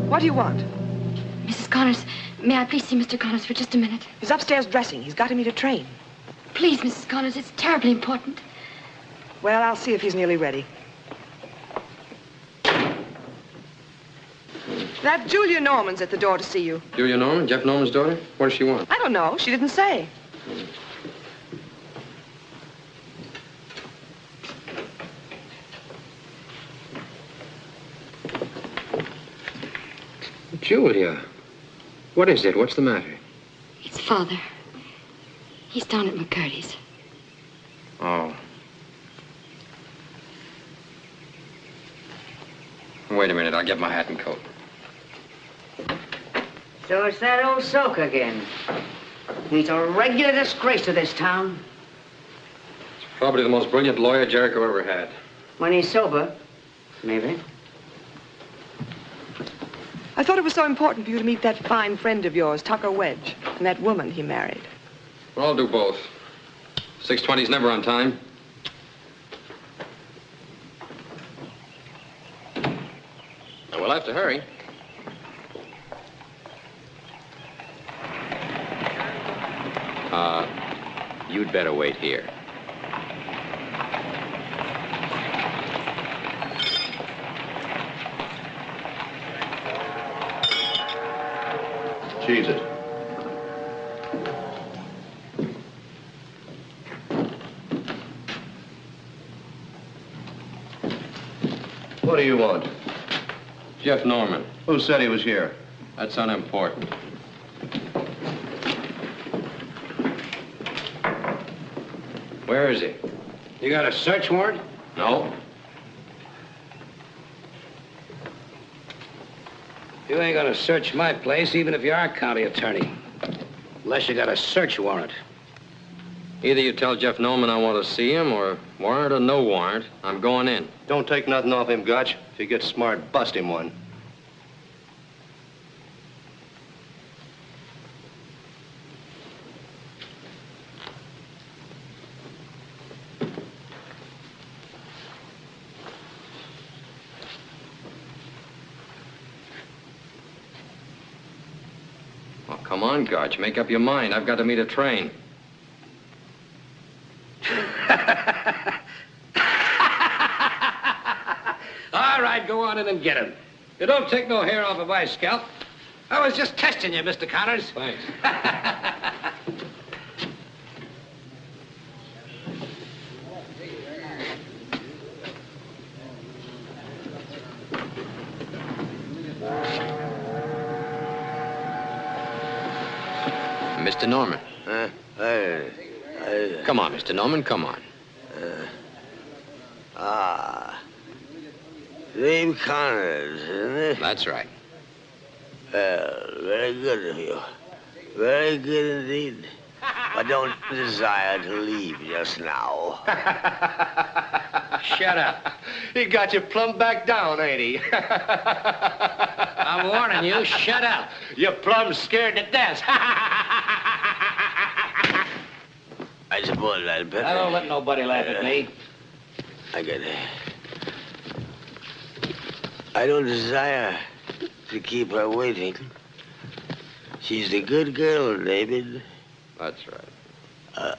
What do you want? Mrs. Connors, may I please see Mr. Connors for just a minute? He's upstairs dressing. He's got to meet a train. Please, Mrs. Connors, it's terribly important. Well, I'll see if he's nearly ready. That Julia Norman's at the door to see you. Julia Norman? Jeff Norman's daughter? What does she want? I don't know. She didn't say. Julia. What is it? What's the matter? It's Father. He's down at McCurdy's. Oh. Wait a minute. I'll get my hat and coat. So it's that old soak again. He's a regular disgrace to this town. Probably the most brilliant lawyer Jericho ever had. When he's sober, maybe. I thought it was so important for you to meet that fine friend of yours, Tucker Wedge, and that woman he married. Well, I'll do both. 6:20's never on time. We'll have to hurry. You'd better wait here. Cheese it. What do you want? Jeff Norman. Who said he was here? That's unimportant. Where is he? You got a search warrant? No. You ain't gonna search my place, even if you are county attorney. Unless you got a search warrant. Either you tell Jeff Norman I want to see him, or warrant or no warrant, I'm going in. Don't take nothing off him, Gotch. If he gets smart, bust him one. Come on, Gotch, make up your mind. I've got to meet a train. All right, go on in and get him. You don't take no hair off of my scalp. I was just testing you, Mr. Connors. Thanks. Mr. Norman. Come on, Mr. Norman, come on. Name Connors, isn't it? That's right. Well, very good of you. Very good indeed. I don't desire to leave just now. Shut up. He got you plumb back down, ain't he? I'm warning you, shut up. You're plumb scared to death. I suppose I'd better... I don't let nobody laugh at me. I don't desire to keep her waiting. She's a good girl, David. That's right.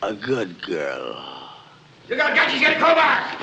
A good girl. You got a gun, she's gonna go back!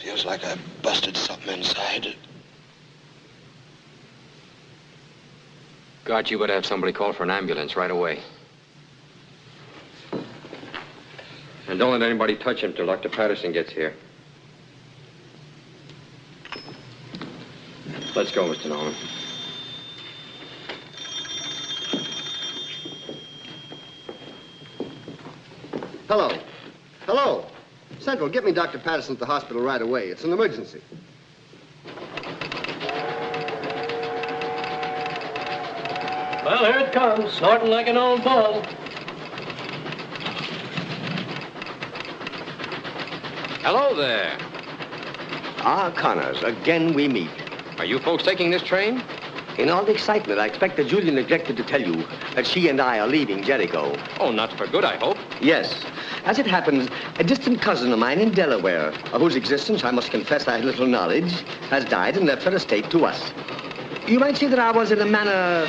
Feels like I busted something inside. God, you better have somebody call for an ambulance right away. And don't let anybody touch him till Dr. Patterson gets here. Let's go, Mr. Norman. Hello. Hello. Central, get me Dr. Patterson at the hospital right away. It's an emergency. Well, here it comes, snorting like an old bull. Hello there. Ah, Connors, again we meet. Are you folks taking this train? In all the excitement, I expect that Julia neglected to tell you that she and I are leaving Jericho. Oh, not for good, I hope. Yes. As it happens, a distant cousin of mine in Delaware, of whose existence I must confess I have little knowledge, has died and left her estate to us. You might say that I was in a manner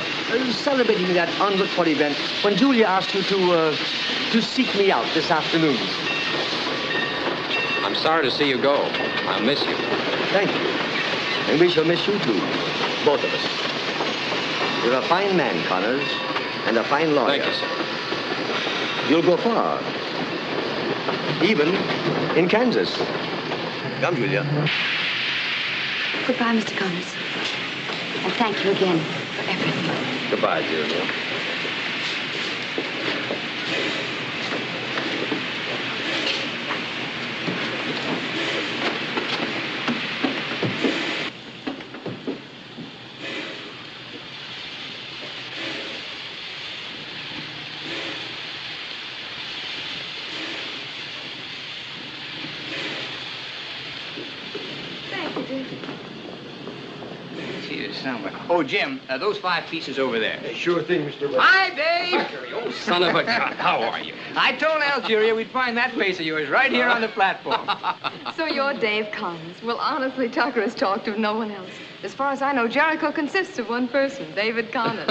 celebrating that unlooked-for event when Julia asked you to seek me out this afternoon. I'm sorry to see you go. I'll miss you. Thank you. And we shall miss you too, both of us. You're a fine man, Connors, and a fine lawyer. Thank you, sir. You'll go far. Even in Kansas. Come, Julia. Goodbye, Mr. Connors. And thank you again for everything. Goodbye, Julia. Oh, Jim, those 5 pieces over there. Sure thing, Mr. West. Hi, Dave. Marjorie, oh, son of a gun. How are you? I told Algeria we'd find that face of yours right here on the platform. So you're Dave Connors. Well, honestly, Tucker has talked of no one else. As far as I know, Jericho consists of one person, David Connors.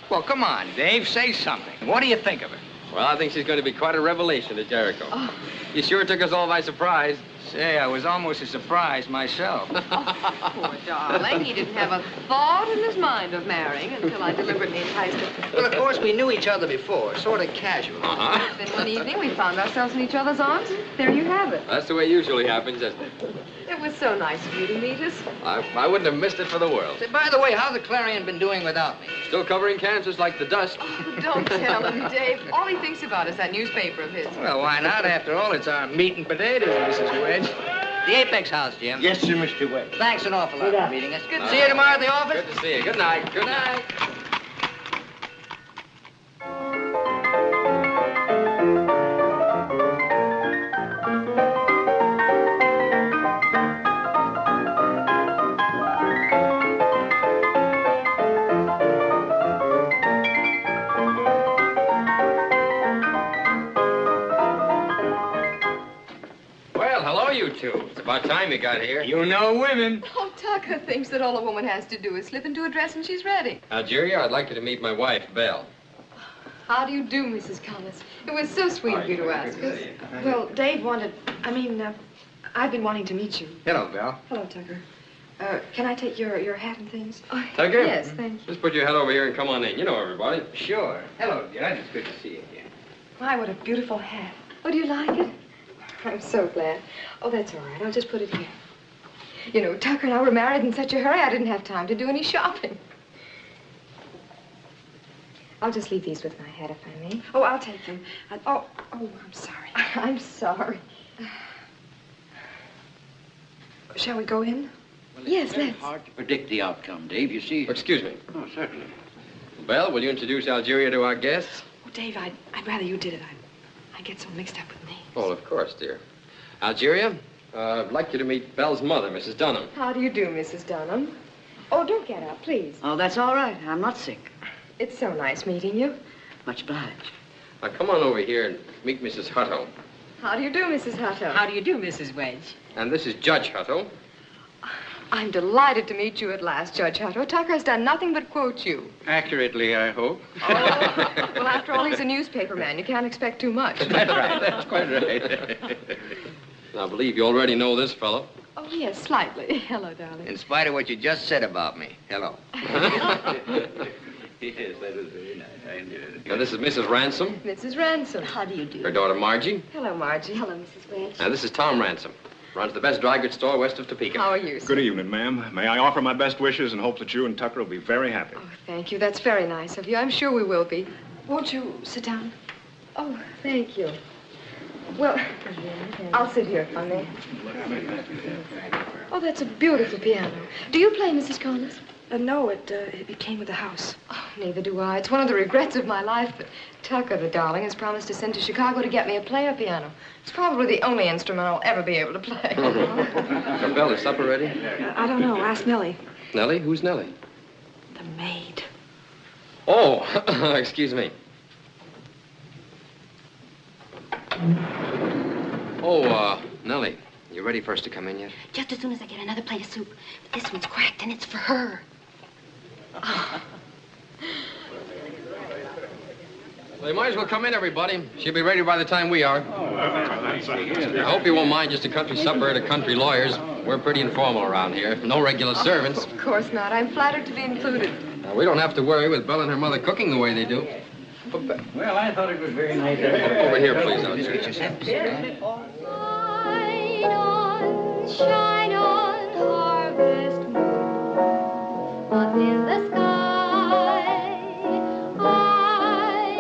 Well, come on, Dave, say something. What do you think of her? Well, I think she's going to be quite a revelation to Jericho. Oh. You sure took us all by surprise. Say, I was almost as surprised myself. Poor darling. He didn't have a thought in his mind of marrying until I deliberately enticed him. Well, of course, we knew each other before, sort of casual. Uh-huh. Then one evening, we found ourselves in each other's arms, and there you have it. That's the way it usually happens, isn't it? It was so nice of you to meet us. I wouldn't have missed it for the world. Say, by the way, how's the Clarion been doing without me? Still covering Kansas like the dust. Oh, don't tell him, Dave. All he thinks about is that newspaper of his. Well, why not? After all, it's our meat and potatoes, Mrs. Wedge. The Apex House, Jim. Yes, sir, Mr. West. Thanks an awful lot for meeting us. Good to see you tomorrow at the office. Good to see you. Good night. Good night. It's about time you got here. You know women. Oh, Tucker thinks that all a woman has to do is slip into a dress and she's ready. Algeria, I'd like you to meet my wife, Belle. How do you do, Mrs. Connors? It was so sweet of you to ask us. Well, Dave wanted... I've been wanting to meet you. Hello, Belle. Hello, Tucker. Can I take your hat and things? Oh, Tucker? Yes, thank you. Just put your head over here and come on in. You know everybody. Sure. Hello, Judge. It's good to see you again. My, what a beautiful hat. Oh, do you like it? I'm so glad. Oh, that's all right. I'll just put it here. You know, Tucker and I were married in such a hurry, I didn't have time to do any shopping. I'll just leave these with my hat, if I may. Oh, I'll take them. I'm sorry. I'm sorry. Shall we go in? Well, Yes, very let's. hard to predict the outcome, Dave. You see... Excuse me. Oh, certainly. Belle, will you introduce Algeria to our guests? Oh, Dave, I'd rather you did it. I get so mixed up with names. Oh, of course, dear. Algeria, I'd like you to meet Belle's mother, Mrs. Dunham. How do you do, Mrs. Dunham? Oh, don't get up, please. Oh, that's all right. I'm not sick. It's so nice meeting you. Much obliged. Now, come on over here and meet Mrs. Hutto. How do you do, Mrs. Hutto? How do you do, Mrs. Wedge? And this is Judge Hutto. I'm delighted to meet you at last, Judge Hutto. Tucker has done nothing but quote you. Accurately, I hope. Oh, well, after all, he's a newspaper man. You can't expect too much. That's right. That's quite right. I believe you already know this fellow. Oh, yes, slightly. Hello, darling. In spite of what you just said about me. Hello. Yes, that was very nice. I enjoyed it. Now, this is Mrs. Ransom, Mrs. Ransom. How do you do? her daughter Margie. Hello, Margie. Hello, Mrs. Wedge. Now, this is Tom Ransom. Runs the best dry goods store west of Topeka. How are you, sir? Good evening, ma'am. May I offer my best wishes and hope that you and Tucker will be very happy? Oh, thank you. That's very nice of you. I'm sure we will be. Won't you sit down? Oh, thank you. Well, I'll sit here if I may. Oh, that's a beautiful piano. Do you play, Mrs. Collins? No, it came with the house. Oh, neither do I. It's one of the regrets of my life, but Tucker, the darling, has promised to send to Chicago to get me a player piano. It's probably the only instrument I'll ever be able to play. Belle, is supper ready? I don't know. Ask Nellie. Nellie? Who's Nellie? The maid. Oh, excuse me. Oh, Nellie, you ready for us to come in yet? Just as soon as I get another plate of soup. But this one's cracked, and it's for her. Well, you might as well come in, everybody. She'll be ready by the time we are. I hope you won't mind just a country supper at a country lawyer's. We're pretty informal around here. No regular servants. Of course not. I'm flattered to be included. Now, we don't have to worry with Belle and her mother cooking the way they do. Well, I thought it was very nice. Over here, please, out here. Shine on, harvest moon, up in the sky. I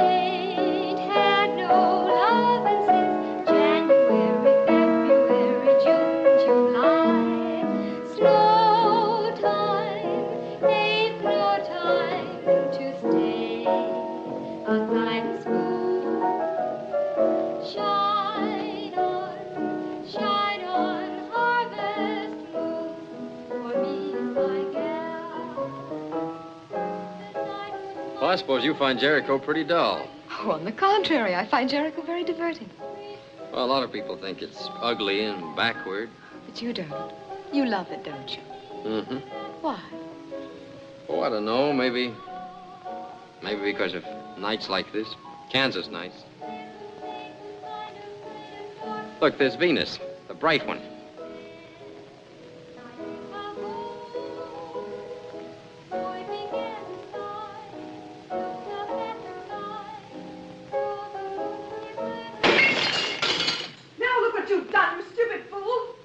ain't had no lovin' since January, February, June, July. Snow time, ain't no time to stay aside and smooth. Shine on, harvest moon, for me and my gal. Well, I suppose you find Jericho pretty dull. Oh, on the contrary, I find Jericho very diverting. Well, a lot of people think it's ugly and backward. But you don't. You love it, don't you? Mm-hmm. Why? Oh, I don't know. Maybe because of nights like this. Kansas nights. Look, there's Venus, the bright one. Now look what you've done, you stupid fool!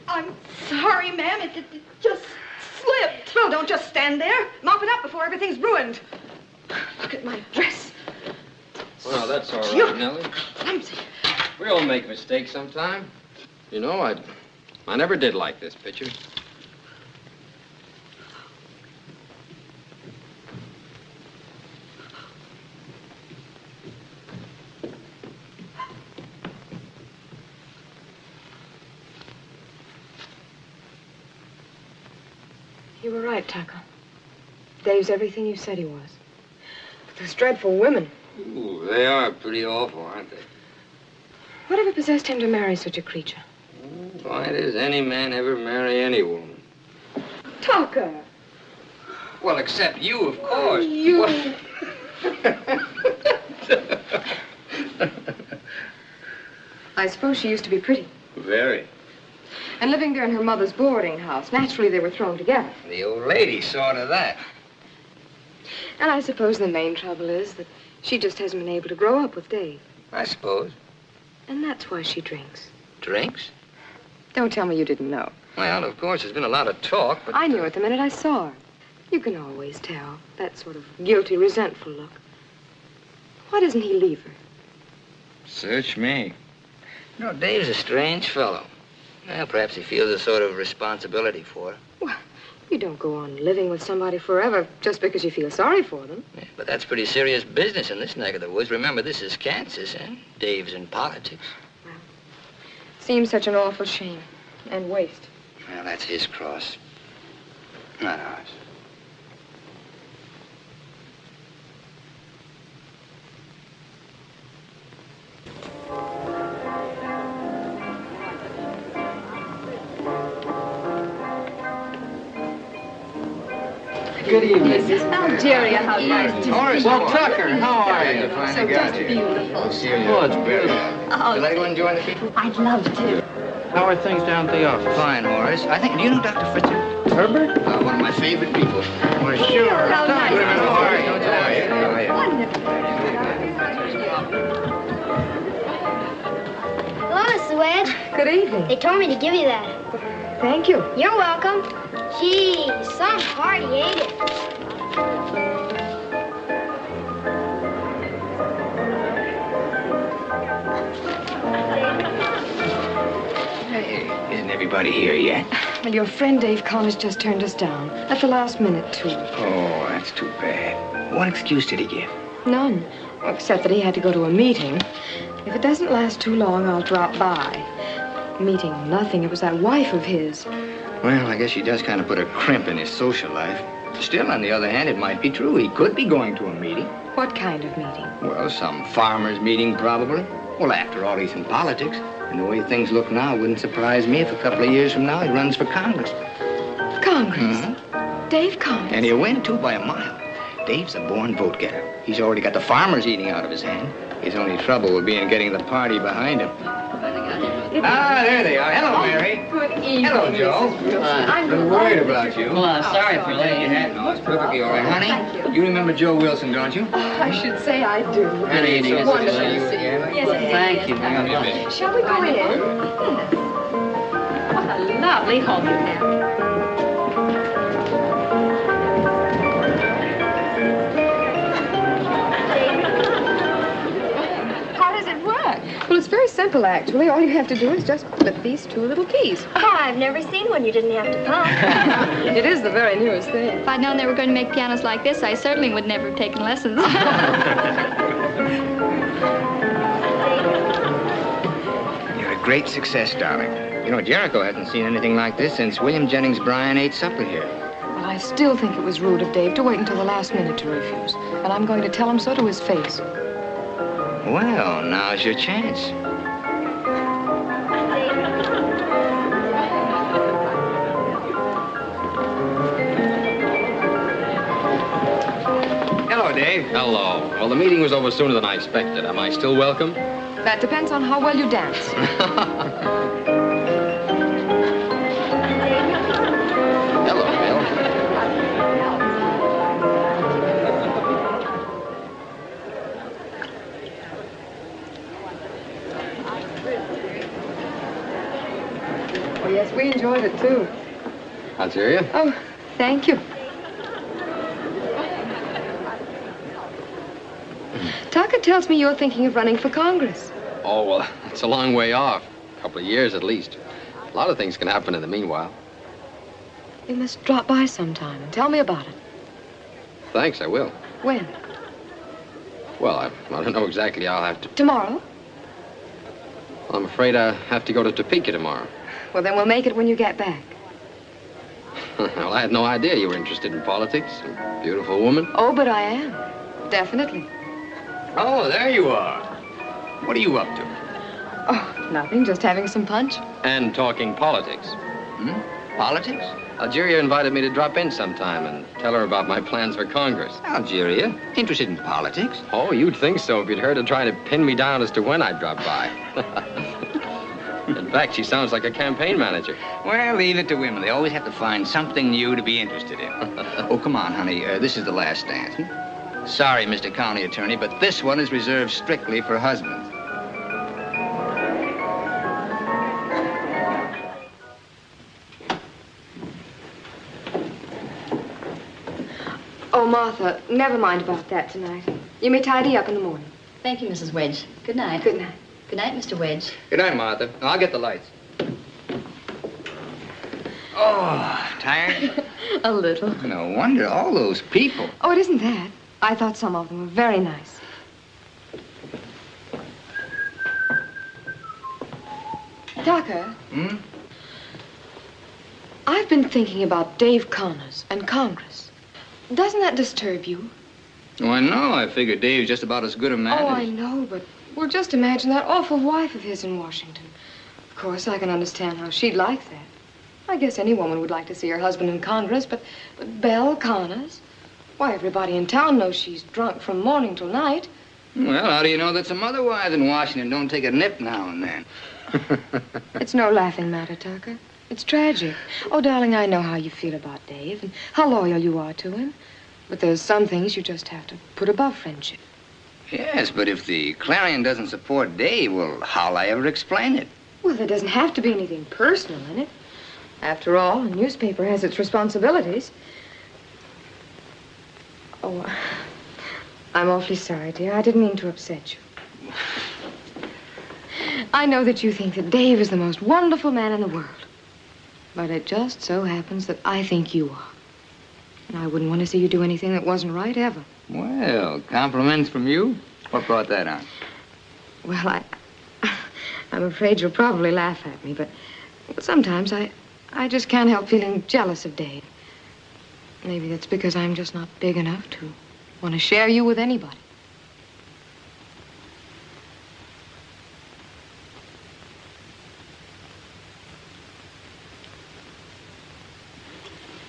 I'm sorry, ma'am. It just slipped. Well, don't just stand there. Mop it up before everything's ruined. Look at my dress. Well, that's all right, Nellie. Clumsy. We all make mistakes sometime. You know, I never did like this picture. You were right, Tucker. Dave's everything you said he was. But those dreadful women. Ooh, they are pretty awful, aren't they? Whatever possessed him to marry such a creature? Why does any man ever marry any woman? Tucker! Well, except you, of course. You... I suppose she used to be pretty. Very. And living there in her mother's boarding house, naturally they were thrown together. The old lady saw to that. And I suppose the main trouble is that she just hasn't been able to grow up with Dave. I suppose. And that's why she drinks. Drinks? Don't tell me you didn't know. Well, of course, there's been a lot of talk, but... I knew it the minute I saw her. You can always tell. That sort of guilty, resentful look. Why doesn't he leave her? Search me. You know, Dave's a strange fellow. Well, perhaps he feels a sort of responsibility for her. Well, you don't go on living with somebody forever just because you feel sorry for them. Yeah, but that's pretty serious business in this neck of the woods. Remember, this is Kansas, eh? Dave's in politics. Well, seems such an awful shame and waste. Well, that's his cross, not ours. Good evening. Algeria, how nice. Horace, well, Tucker, how are you? So just beautiful. Oh, it's beautiful. Would you like to join the people? I'd love to. How are things down at the office? Fine, Horace. Do you know Dr. Fritzer? Herbert? One of my favorite people. Well, sure. How nice. How are you? How are you? Hello, Mrs. Wedge. Good evening. They told me to give you that. Thank you. You're welcome. Gee, some party, ain't it? Hey, isn't everybody here yet? Well, your friend Dave Connors just turned us down. At the last minute, too. Oh, that's too bad. What excuse did he give? None. Well, except that he had to go to a meeting. If it doesn't last too long, I'll drop by. Meeting nothing. It was that wife of his. Well, I guess she does kind of put a crimp in his social life. Still, on the other hand, it might be true. He could be going to a meeting. What kind of meeting? Well, some farmers' meeting, probably. Well, after all, he's in politics. And the way things look now, it wouldn't surprise me if a couple of years from now he runs for Congress. Congress? Mm-hmm. Dave Connors? And he'll win, too, by a mile. Dave's a born vote-getter. He's already got the farmers eating out of his hand. His only trouble would be in getting the party behind him. Ah, there they are. Hello, Mary. Good evening. Hello, Joe. I'm been worried about you. Well, sorry for Lady hat. No, it's perfectly all right. Honey, you remember Joe Wilson, don't you? I should say I do. Good evening. It's wonderful Good to see to you see you. again. Yes, Thank you. Shall we go in? What a lovely home you have. How does it work? Well, it's very simple, actually. All you have to do is just flip these two little keys. Oh, I've never seen one you didn't have to pump. It is the very newest thing. If I'd known they were going to make pianos like this, I certainly would never have taken lessons. You're a great success, darling. You know, Jericho hasn't seen anything like this since William Jennings Bryan ate supper here. Well, I still think it was rude of Dave to wait until the last minute to refuse. And I'm going to tell him so to his face. Well, now's your chance. Hello, Dave. Hello. Well, the meeting was over sooner than I expected. Am I still welcome? That depends on how well you dance. Hello, Bill. Oh, yes, we enjoyed it, too. I'll hear you. Oh, thank you. Tucker tells me you're thinking of running for Congress. Oh, well, it's a long way off. A couple of years at least. A lot of things can happen in the meanwhile. You must drop by sometime and tell me about it. Thanks, I will. When? Well, I don't know exactly. I'll have to... Tomorrow? Well, I'm afraid I have to go to Topeka tomorrow. Well, then we'll make it when you get back. Well, I had no idea you were interested in politics. A beautiful woman. Oh, but I am. Definitely. Oh, there you are. What are you up to? Oh, nothing. Just having some punch. And talking politics. Hmm? Politics? Algeria invited me to drop in sometime and tell her about my plans for Congress. Algeria? Interested in politics? Oh, you'd think so if you'd heard her trying to pin me down as to when I'd drop by. In fact, she sounds like a campaign manager. Well, leave it to women. They always have to find something new to be interested in. Oh, come on, honey. This is the last dance. Sorry, Mr. County Attorney, but this one is reserved strictly for husbands. Oh, Martha, never mind about that tonight. You may tidy up in the morning. Thank you, Mrs. Wedge. Good night. Good night. Good night, Mr. Wedge. Good night, Martha. I'll get the lights. Oh, tired? A little. No wonder, all those people. Oh, it isn't that. I thought some of them were very nice. Tucker. Hmm? I've been thinking about Dave Connors and Congress. Doesn't that disturb you? Why, no. I figured Dave's just about as good a man Oh, as... I know, but well, just imagine that awful wife of his in Washington. Of course, I can understand how she'd like that. I guess any woman would like to see her husband in Congress, but Belle Connors? Why, everybody in town knows she's drunk from morning till night. Well, how do you know that some other wives in Washington don't take a nip now and then? It's no laughing matter, Tucker. It's tragic. Oh, darling, I know how you feel about Dave and how loyal you are to him. But there's some things you just have to put above friendship. Yes, but if the Clarion doesn't support Dave, well, how'll I ever explain it? Well, there doesn't have to be anything personal in it. After all, a newspaper has its responsibilities. Oh, I'm awfully sorry, dear. I didn't mean to upset you. I know that you think that Dave is the most wonderful man in the world. But it just so happens that I think you are. And I wouldn't want to see you do anything that wasn't right, ever. Well, compliments from you? What brought that on? Well, I'm afraid you'll probably laugh at me, but sometimes I just can't help feeling jealous of Dave. Maybe that's because I'm just not big enough to want to share you with anybody.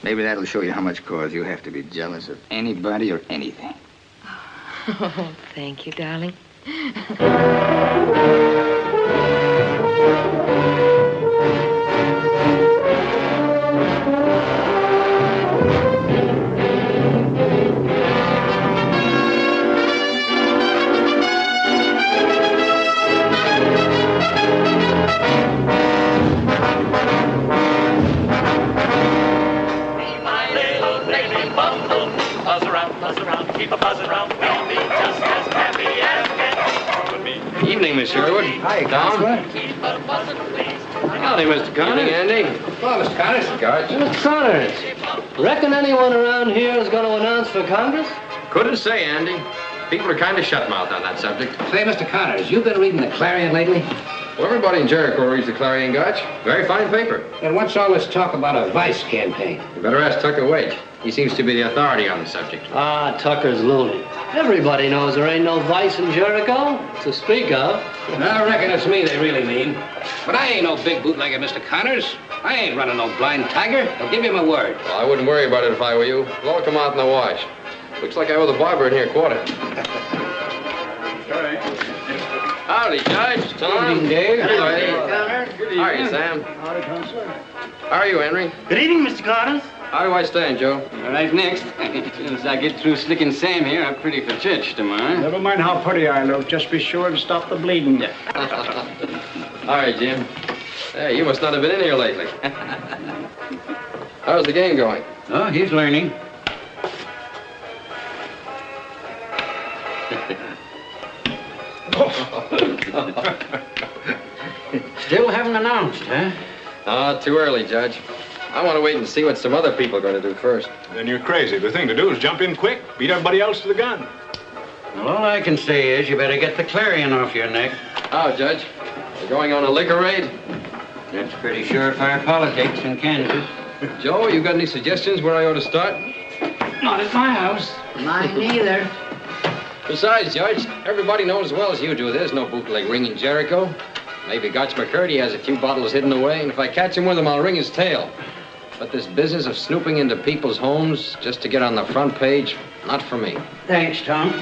Maybe that'll show you how much cause you have to be jealous of anybody or anything. Oh, thank you, darling. Evening, Miss Sherwood. Hi, Counselor. Howdy, Mr. Connors. Andy. Well, Mr. Connors. Garch. Mr. Connors, reckon anyone around here is going to announce for Congress? Couldn't say, Andy. People are kind of shut-mouthed on that subject. Say, Mr. Connors, you been reading the Clarion lately? Well, everybody in Jericho reads the Clarion, Garch. Very fine paper. And what's all this talk about a vice campaign? You better ask Tucker Waite. He seems to be the authority on the subject. Ah, Tucker's loony. Everybody knows there ain't no vice in Jericho to speak of. I reckon it's me they really mean. But I ain't no big bootlegger, Mr. Connors. I ain't running no blind tiger. I'll give you my word. Well, I wouldn't worry about it if I were you. It'll all come out in the wash. Looks like I owe the barber in here a quarter. Howdy, Judge. Tom. Good evening, Dave. Hello, Good Eddie. evening, Good How are you, Sam? Howdy, Counselor. How are you, Henry? Good evening, Mr. Connors. How do I stand, Joe? All right, next. As soon as I get through slicking Sam here, I'm pretty for church tomorrow. Never mind how pretty I look. Just be sure to stop the bleeding. All right, Jim. Hey, you must not have been in here lately. How's the game going? Oh, he's learning. Still haven't announced, huh? Oh, too early, Judge. I want to wait and see what some other people are going to do first. Then you're crazy. The thing to do is jump in quick, beat everybody else to the gun. Well, all I can say is you better get the Clarion off your neck. How, Judge? We're going on a liquor raid? That's pretty surefire politics in Kansas. Joe, you got any suggestions where I ought to start? Not at my house. Mine neither. Besides, Judge, everybody knows as well as you do there's no bootleg ring in Jericho. Maybe Gotch McCurdy has a few bottles hidden away, and if I catch him with them, I'll wring his tail. But this business of snooping into people's homes just to get on the front page, not for me. Thanks, Tom.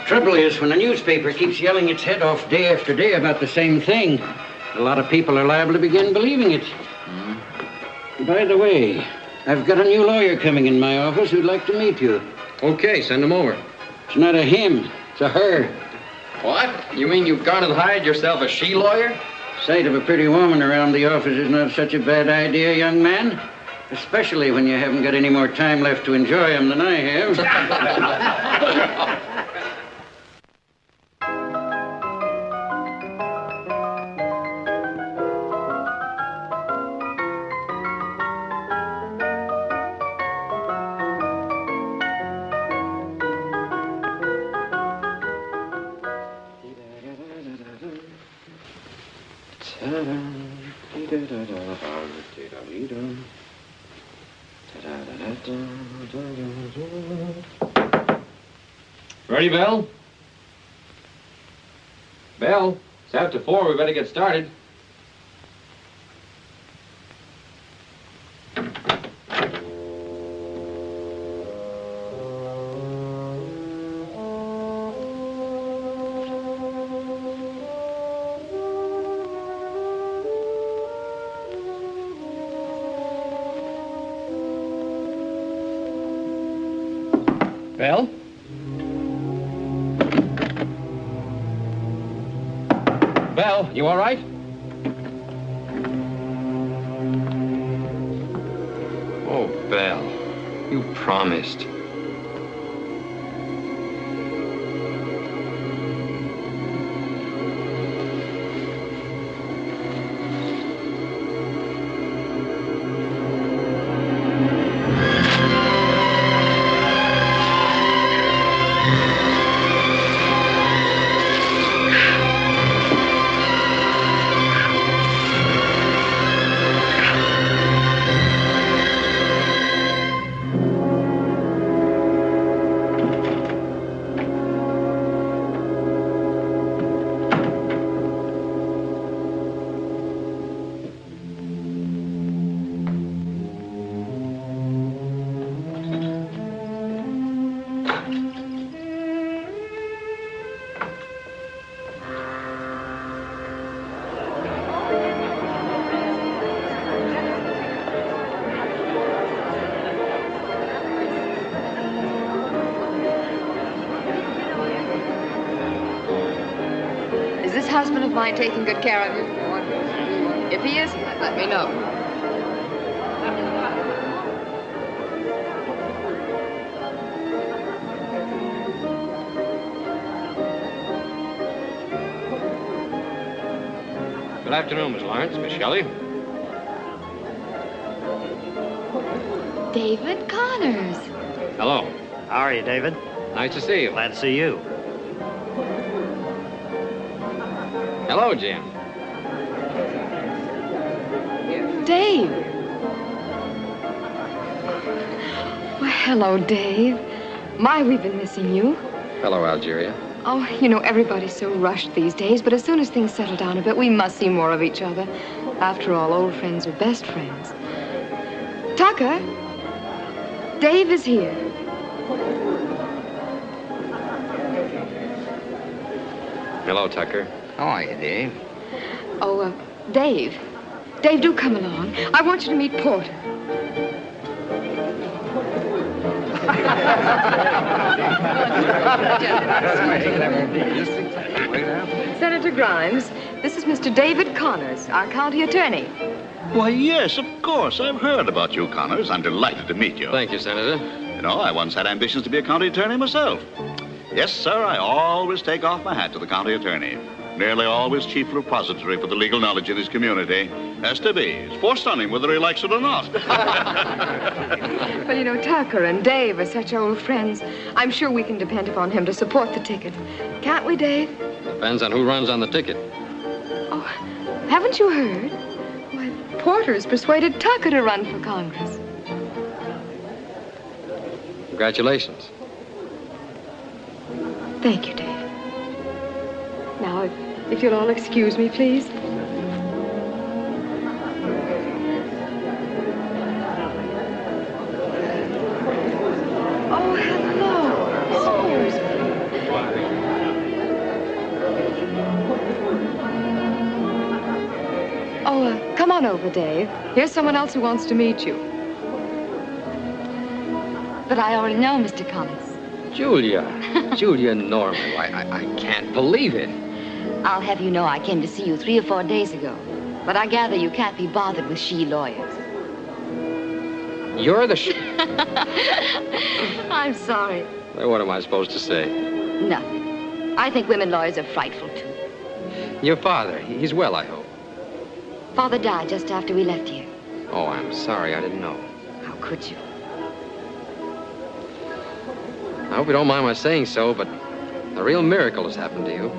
Trouble is, when a newspaper keeps yelling its head off day after day about the same thing, a lot of people are liable to begin believing it. By the way, I've got a new lawyer coming in my office who'd like to meet you. Okay, send him over. It's not a him, it's a her. What? You mean you've gone and hired yourself a she-lawyer? Sight of a pretty woman around the office is not such a bad idea, young man. Especially when you haven't got any more time left to enjoy them than I have. Ready, Belle? Belle, it's after 4. We better get started. Bell? Bell, you all right? Oh, Bell, you promised. Husband of mine taking good care of you? If he isn't, let me know. Good afternoon, Miss Lawrence, Miss Shelley. David Connors. Hello. How are you, David? Nice to see you. Glad to see you. Hello, Jim. Dave. Well, hello, Dave. My, we've been missing you. Hello, Algeria. Oh, you know, everybody's so rushed these days, but as soon as things settle down a bit, we must see more of each other. After all, old friends are best friends. Tucker, Dave is here. Hello, Tucker. How are you, Dave? Oh, Dave. Dave, do come along. I want you to meet Porter. Senator Grimes, this is Mr. David Connors, our county attorney. Why, yes, of course. I've heard about you, Connors. I'm delighted to meet you. Thank you, Senator. You know, I once had ambitions to be a county attorney myself. Yes, sir, I always take off my hat to the county attorney. Nearly always chief repository for the legal knowledge in his community. Has to be. It's forced on him whether he likes it or not. Well, you know, Tucker and Dave are such old friends. I'm sure we can depend upon him to support the ticket. Can't we, Dave? Depends on who runs on the ticket. Oh, haven't you heard? Why, Porter's persuaded Tucker to run for Congress. Congratulations. Thank you, Dave. Now, if you'll all excuse me, please. Oh, hello. Excuse me. Oh, come on over, Dave. Here's someone else who wants to meet you. But I already know Mr. Collins. Julia. Julia Norman. Why, I can't believe it. I'll have you know I came to see you 3 or 4 days ago. But I gather you can't be bothered with she lawyers. You're the I'm sorry. Well, what am I supposed to say? Nothing. I think women lawyers are frightful, too. Your father, he's well, I hope. Father died just after we left here. Oh, I'm sorry. I didn't know. How could you? I hope you don't mind my saying so, but a real miracle has happened to you.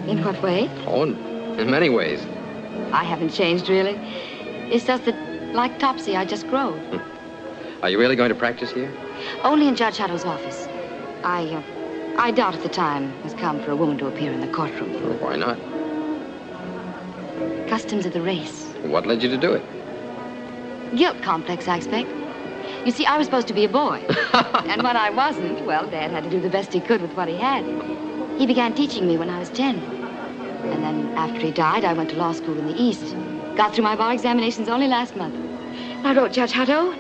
In what way? Oh, in many ways. I haven't changed, really. It's just that, like Topsy, I just grow. Are you really going to practice here? Only in Judge Hattow's office. I doubted the time has come for a woman to appear in the courtroom. Well, why not? Customs of the race. What led you to do it? Guilt complex, I expect. You see, I was supposed to be a boy. And when I wasn't, well, Dad had to do the best he could with what he had. He began teaching me when I was 10. And then after he died, I went to law school in the East. Got through my bar examinations only last month. I wrote Judge Hatto.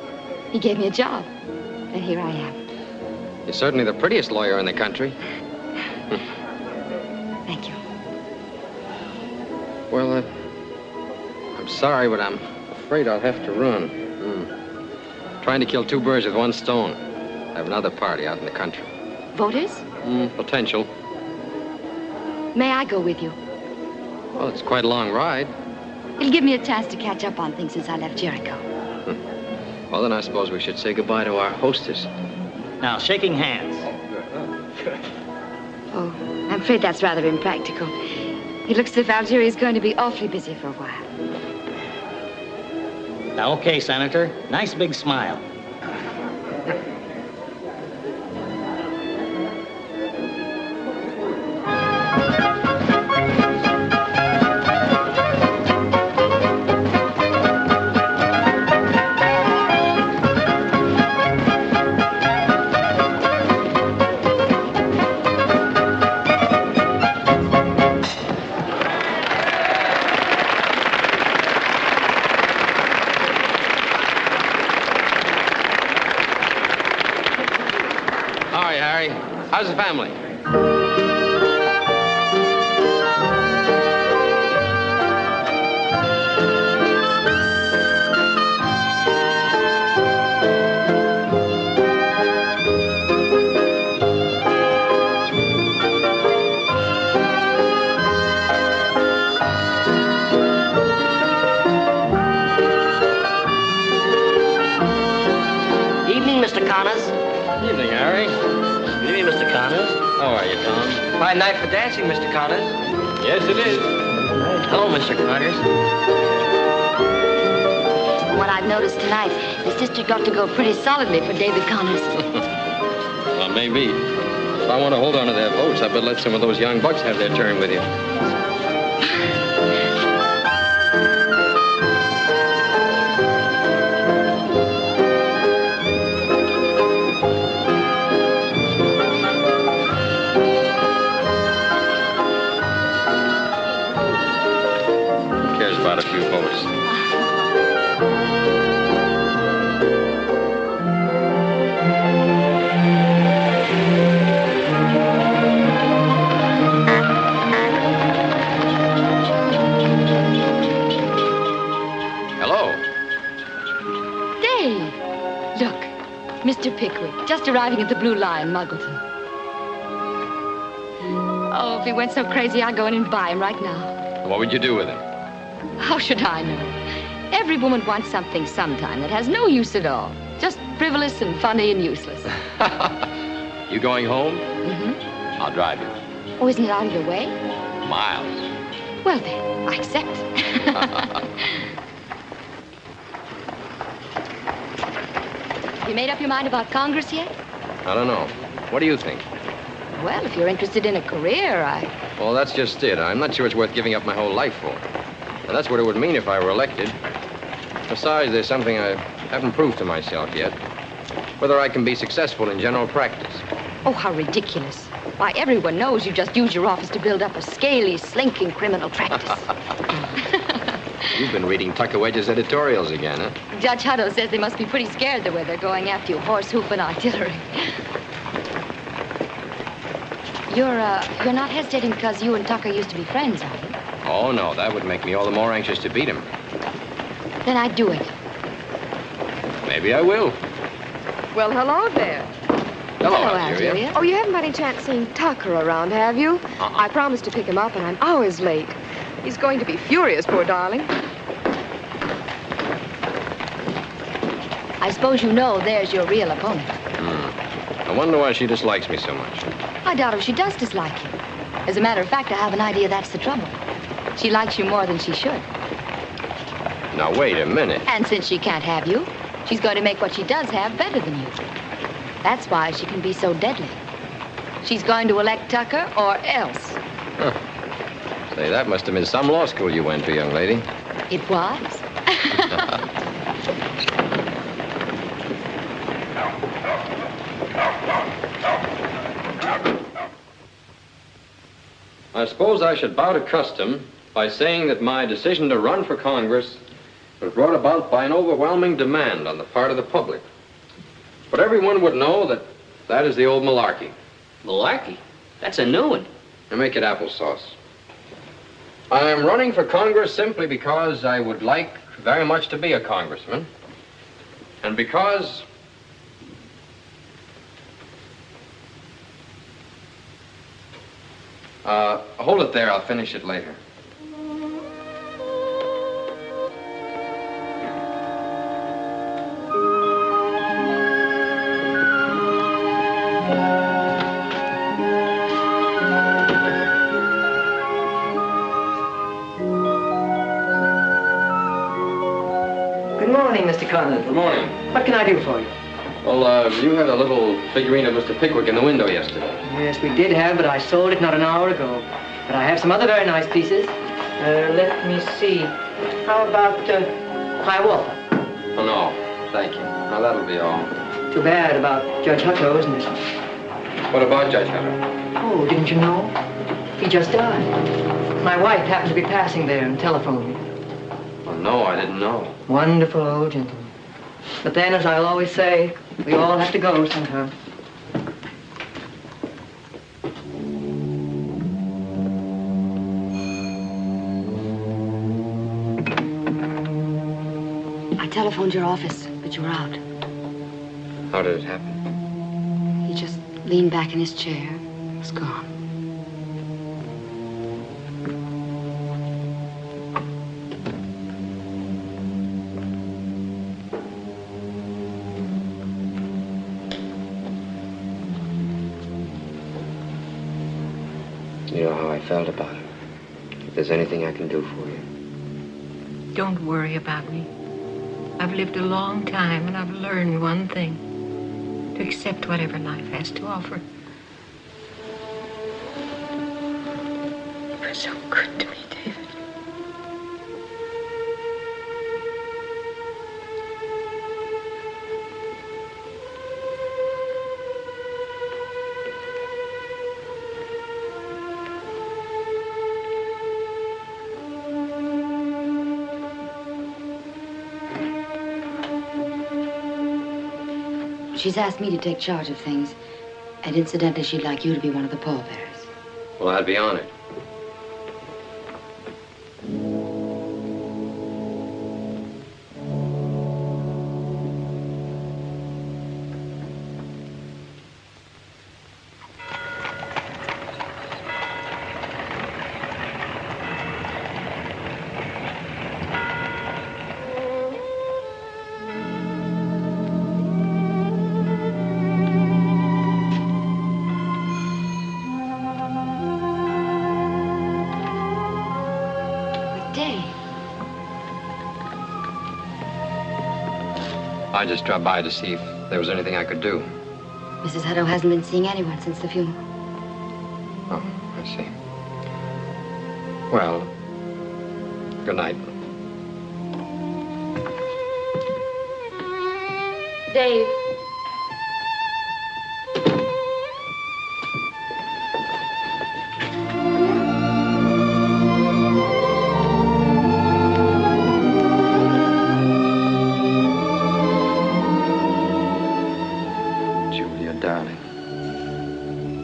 He gave me a job. And here I am. You're certainly the prettiest lawyer in the country. Thank you. Well, I'm sorry, but I'm afraid I'll have to run. Trying to kill two birds with one stone. I have another party out in the country. Voters? Potential. May I go with you? Well, it's quite a long ride. It'll give me a chance to catch up on things since I left Jericho. Well, then I suppose we should say goodbye to our hostess. Now, shaking hands. Oh, I'm afraid that's rather impractical. It looks as if Algeria's going to be awfully busy for a while. Now, okay, Senator. Nice big smile. How's the family? Evening, Mr. Connors. Evening, Harry. Good evening, Mr. Connors. How are you, Tom? Fine night for dancing, Mr. Connors. Yes, it is. Hello, Mr. Connors. From what I've noticed tonight, this district ought to go pretty solidly for David Connors. Well, maybe. If I want to hold on to their votes, I better let some of those young bucks have their turn with you. About a few votes. Hello. Dave! Look, Mr. Pickwick, just arriving at the Blue Lion, Muggleton. Oh, if he went so crazy, I'd go in and buy him right now. What would you do with him? How should I know? Every woman wants something sometime that has no use at all. Just frivolous and funny and useless. You going home? Mm-hmm. I'll drive you. Oh, isn't it out of your way? Miles. Well, then, I accept. You made up your mind about Congress yet? I don't know. What do you think? Well, if you're interested in a career, Well, that's just it. I'm not sure it's worth giving up my whole life for. And that's what it would mean if I were elected. Besides, there's something I haven't proved to myself yet. Whether I can be successful in general practice. Oh, how ridiculous. Why, everyone knows you just use your office to build up a scaly, slinking criminal practice. You've been reading Tucker Wedge's editorials again, huh? Judge Hutto says they must be pretty scared the way they're going after you, horse, hoof, and artillery. You're not hesitating because you and Tucker used to be friends, are you? Oh, no, that would make me all the more anxious to beat him. Then I'd do it. Maybe I will. Well, hello there. Hello, Algeria. Oh, you haven't by any chance seen Tucker around, have you? I promised to pick him up, and I'm hours late. He's going to be furious, poor darling. I suppose you know there's your real opponent. I wonder why she dislikes me so much. I doubt if she does dislike you. As a matter of fact, I have an idea that's the trouble. She likes you more than she should. Now, wait a minute. And since she can't have you, she's going to make what she does have better than you. That's why she can be so deadly. She's going to elect Tucker or else. Huh. Say, that must have been some law school you went to, young lady. It was. I suppose I should bow to custom by saying that my decision to run for Congress was brought about by an overwhelming demand on the part of the public. But everyone would know that That is the old malarkey. Malarkey? That's a new one. Now make it applesauce. I'm running for Congress simply because I would like very much to be a congressman. And because... hold it there. I'll finish it later. Good morning, Mr. Conlon. Good morning. What can I do for you? Well, you had a little figurine of Mr. Pickwick in the window yesterday. Yes, we did have, but I sold it not an hour ago. But I have some other very nice pieces. Let me see. How about High Walter? Oh, no. Thank you. Now, that'll be all. Too bad about Judge Hutto, isn't it? What about Judge Hunter? Oh, didn't you know? He just died. My wife happened to be passing there and telephoned me. Oh, no, I didn't know. Wonderful old gentleman. But then, as I'll always say, we all have to go sometime. I telephoned your office, but you were out. How did it happen? He just leaned back in his chair, was gone. You know how I felt about it. If there's anything I can do for you. Don't worry about me. I've lived a long time, and I've learned one thing. To accept whatever life has to offer. You were so good to me, David. She's asked me to take charge of things. And incidentally, she'd like you to be one of the pallbearers. Well, I'd be honored. I just dropped by to see if there was anything I could do. Mrs. Hutto hasn't been seeing anyone since the funeral. Oh, I see. Well, good night. Dave.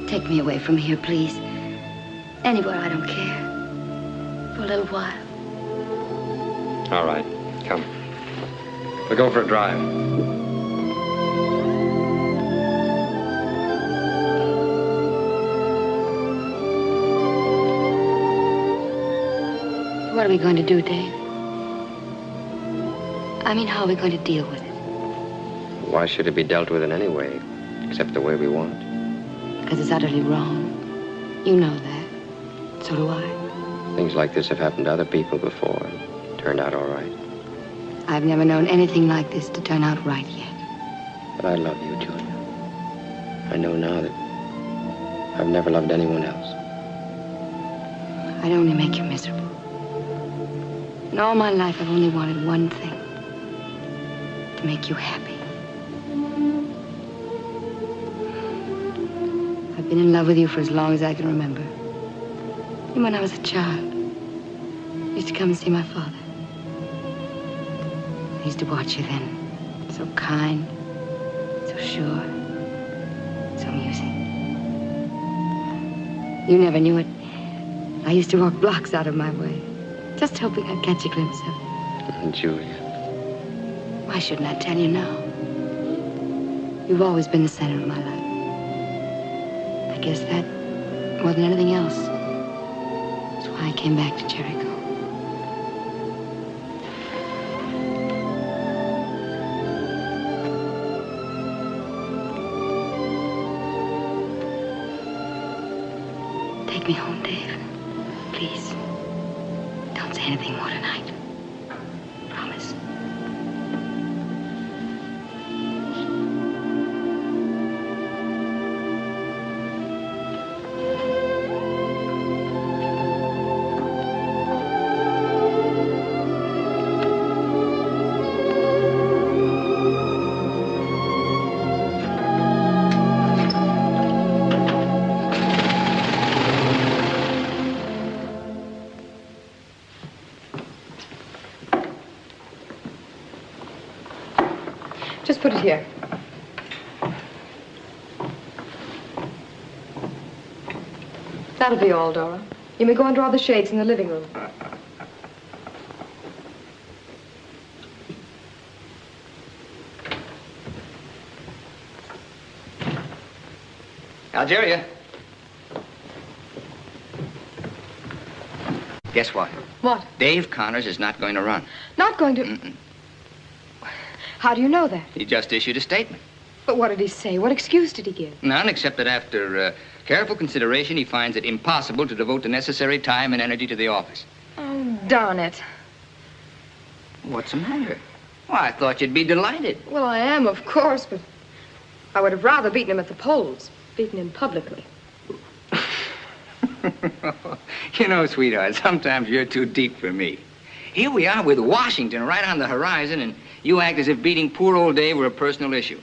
Take me away from here, please. Anywhere, I don't care. For a little while. All right, come. We'll go for a drive. What are we going to do, Dave? I mean, how are we going to deal with it? Why should it be dealt with in any way, except the way we want? Because it's utterly wrong. You know that. So do I. Things like this have happened to other people before and turned out all right. I've never known anything like this to turn out right yet. But I love you, Julia. I know now that I've never loved anyone else. I'd only make you miserable. In all my life, I've only wanted one thing. To make you happy. I've been in love with you for as long as I can remember. Even when I was a child, I used to come and see my father. I used to watch you then. So kind, so sure. It's so amusing. You never knew it. I used to walk blocks out of my way, just hoping I'd catch a glimpse of it. Julia. Why shouldn't I tell you now? You've always been the center of my life. I guess that, more than anything else, is why I came back to Jericho. Take me home, Dave. Please. Don't say anything more tonight. Promise. Just put it here. That'll be all, Dora. You may go and draw the shades in the living room. Algeria. Guess what? What? Dave Connors is not going to run. Not going to... Mm-mm. How do you know that? He just issued a statement. But what did he say? What excuse did he give? None, except that after careful consideration, he finds it impossible to devote the necessary time and energy to the office. Oh, darn it. What's the matter? Well, I thought you'd be delighted. Well, I am, of course, but I would have rather beaten him at the polls. Beaten him publicly. You know, sweetheart, sometimes you're too deep for me. Here we are with Washington right on the horizon, and you act as if beating poor old Dave were a personal issue.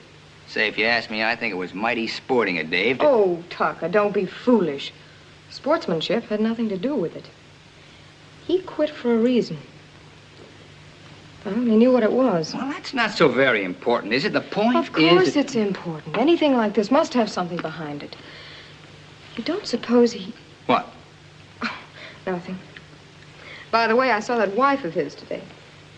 Say, if you ask me, I think it was mighty sporting of Dave to... Oh, Tucker, don't be foolish. Sportsmanship had nothing to do with it. He quit for a reason. I only knew what it was. Well, that's not so very important, is it? The point is... Of course it's important. Anything like this must have something behind it. You don't suppose he... What? Oh, nothing. By the way, I saw that wife of his today.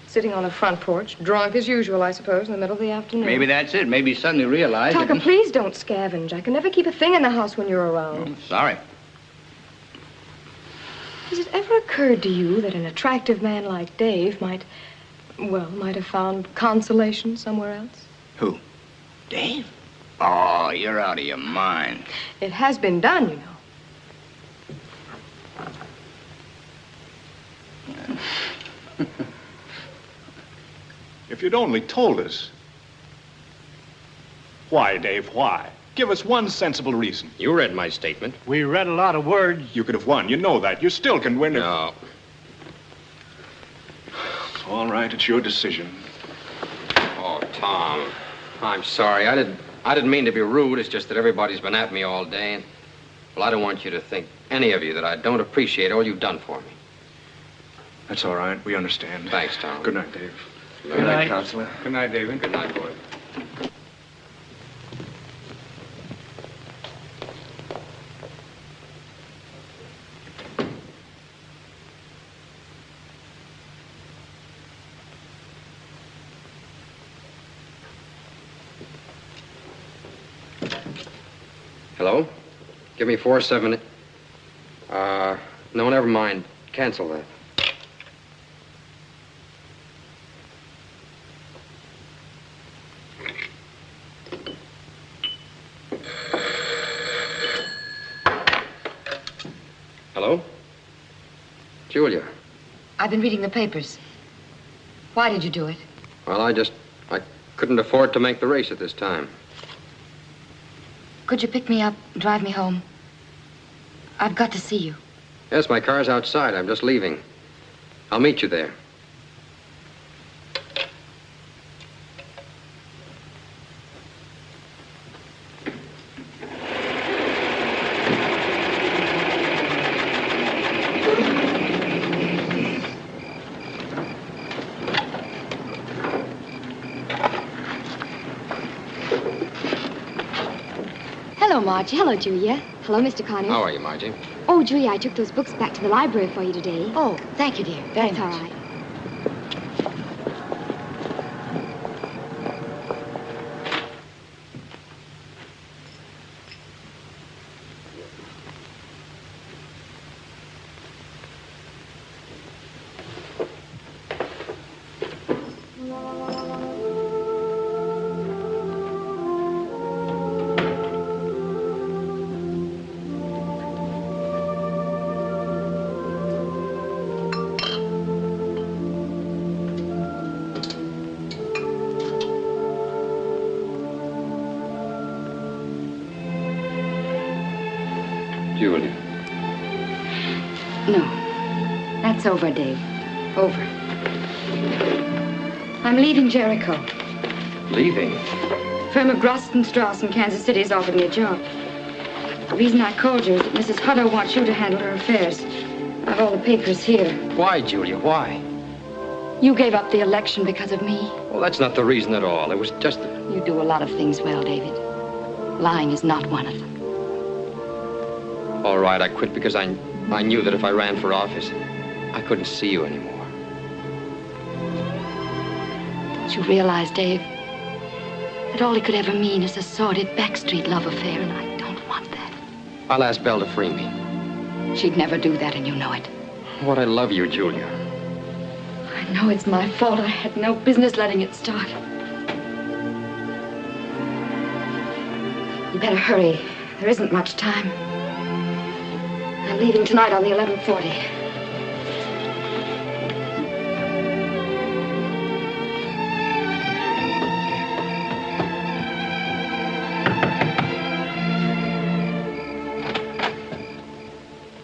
Sitting on the front porch, drunk as usual, I suppose, in the middle of the afternoon. Maybe that's it. Maybe he suddenly realized... Tucker, please don't scavenge. I can never keep a thing in the house when you're around. Oh, sorry. Has it ever occurred to you that an attractive man like Dave might have found consolation somewhere else? Who? Dave? Oh, you're out of your mind. It has been done, you know. If you'd only told us. Why, Dave, why? Give us one sensible reason. You read my statement. We read a lot of words. You could have won. You know that. You still can win. No. All right, it's your decision. Oh, Tom, I'm sorry. I didn't mean to be rude. It's just that everybody's been at me all day. And, well, I don't want you to think, any of you, that I don't appreciate all you've done for me. That's all right. We understand. Thanks, Tom. Good night, Dave. Good night, Counselor. Good night, David. Good night, boy. Hello? Give me 478. No, never mind. Cancel that. Hello? Julia. I've been reading the papers. Why did you do it? Well, I couldn't afford to make the race at this time. Could you pick me up, drive me home? I've got to see you. Yes, my car's outside. I'm just leaving. I'll meet you there. Hello, Hello, Margie. Hello, Julia. Hello, Mr. Connors. How are you, Margie? Oh, Julia, I took those books back to the library for you today. Oh, thank you, dear. Very That's much. all right. Julia. No. That's over, Dave. Over. I'm leaving Jericho. Leaving? Firm of Groston Strauss in Kansas City has offered me a job. The reason I called you is that Mrs. Hutto wants you to handle her affairs. I have all the papers here. Why, Julia, why? You gave up the election because of me. Well, that's not the reason at all. It was just... You do a lot of things well, David. Lying is not one of them. All right, I quit because I knew that if I ran for office, I couldn't see you anymore. Don't you realize, Dave, that all it could ever mean is a sordid backstreet love affair, and I don't want that. I'll ask Belle to free me. She'd never do that, and you know it. What I love you, Julia. I know it's my fault. I had no business letting it start. You better hurry. There isn't much time. I'm leaving tonight on the 11:40.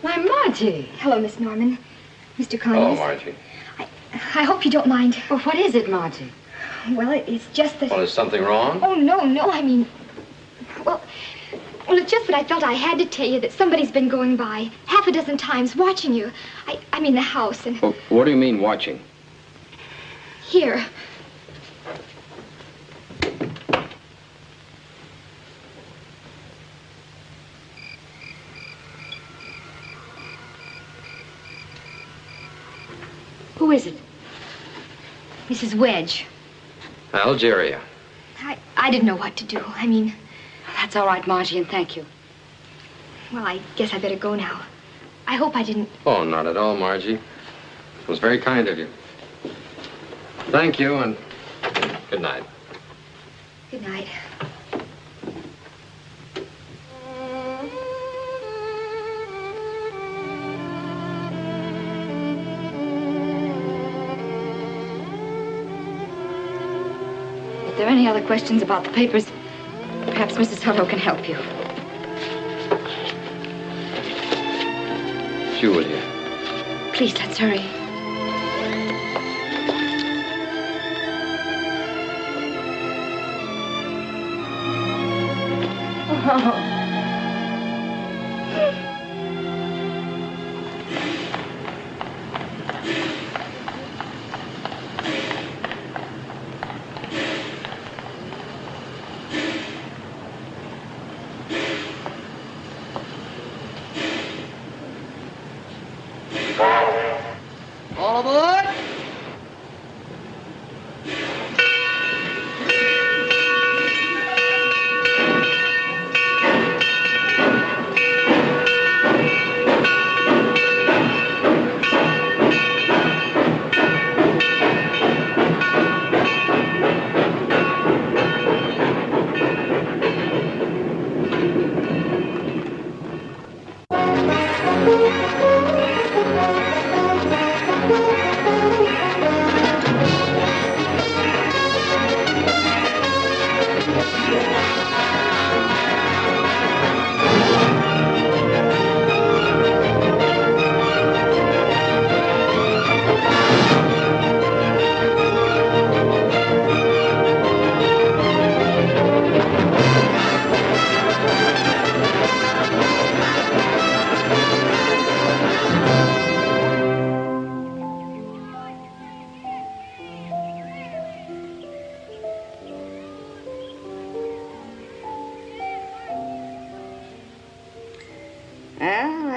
Why, Margie. Hello, Miss Norman. Mr. Connors. Oh, Margie. I hope you don't mind. Well, what is it, Margie? Well, it's just that... Well, is something wrong? Oh, no, I mean... Well, it's just that I felt I had to tell you that somebody's been going by half a dozen times watching you. I mean the house and... Well, what do you mean, watching? Here. Who is it? Mrs. Wedge. Algeria. I didn't know what to do. I mean... That's all right, Margie, and thank you. Well, I guess I better go now. I hope I didn't... Oh, not at all, Margie. It was very kind of you. Thank you, and good night. Good night. If there are any other questions about the papers, perhaps Mrs. Hutto can help you. Julia. Please, let's hurry. Oh. All aboard!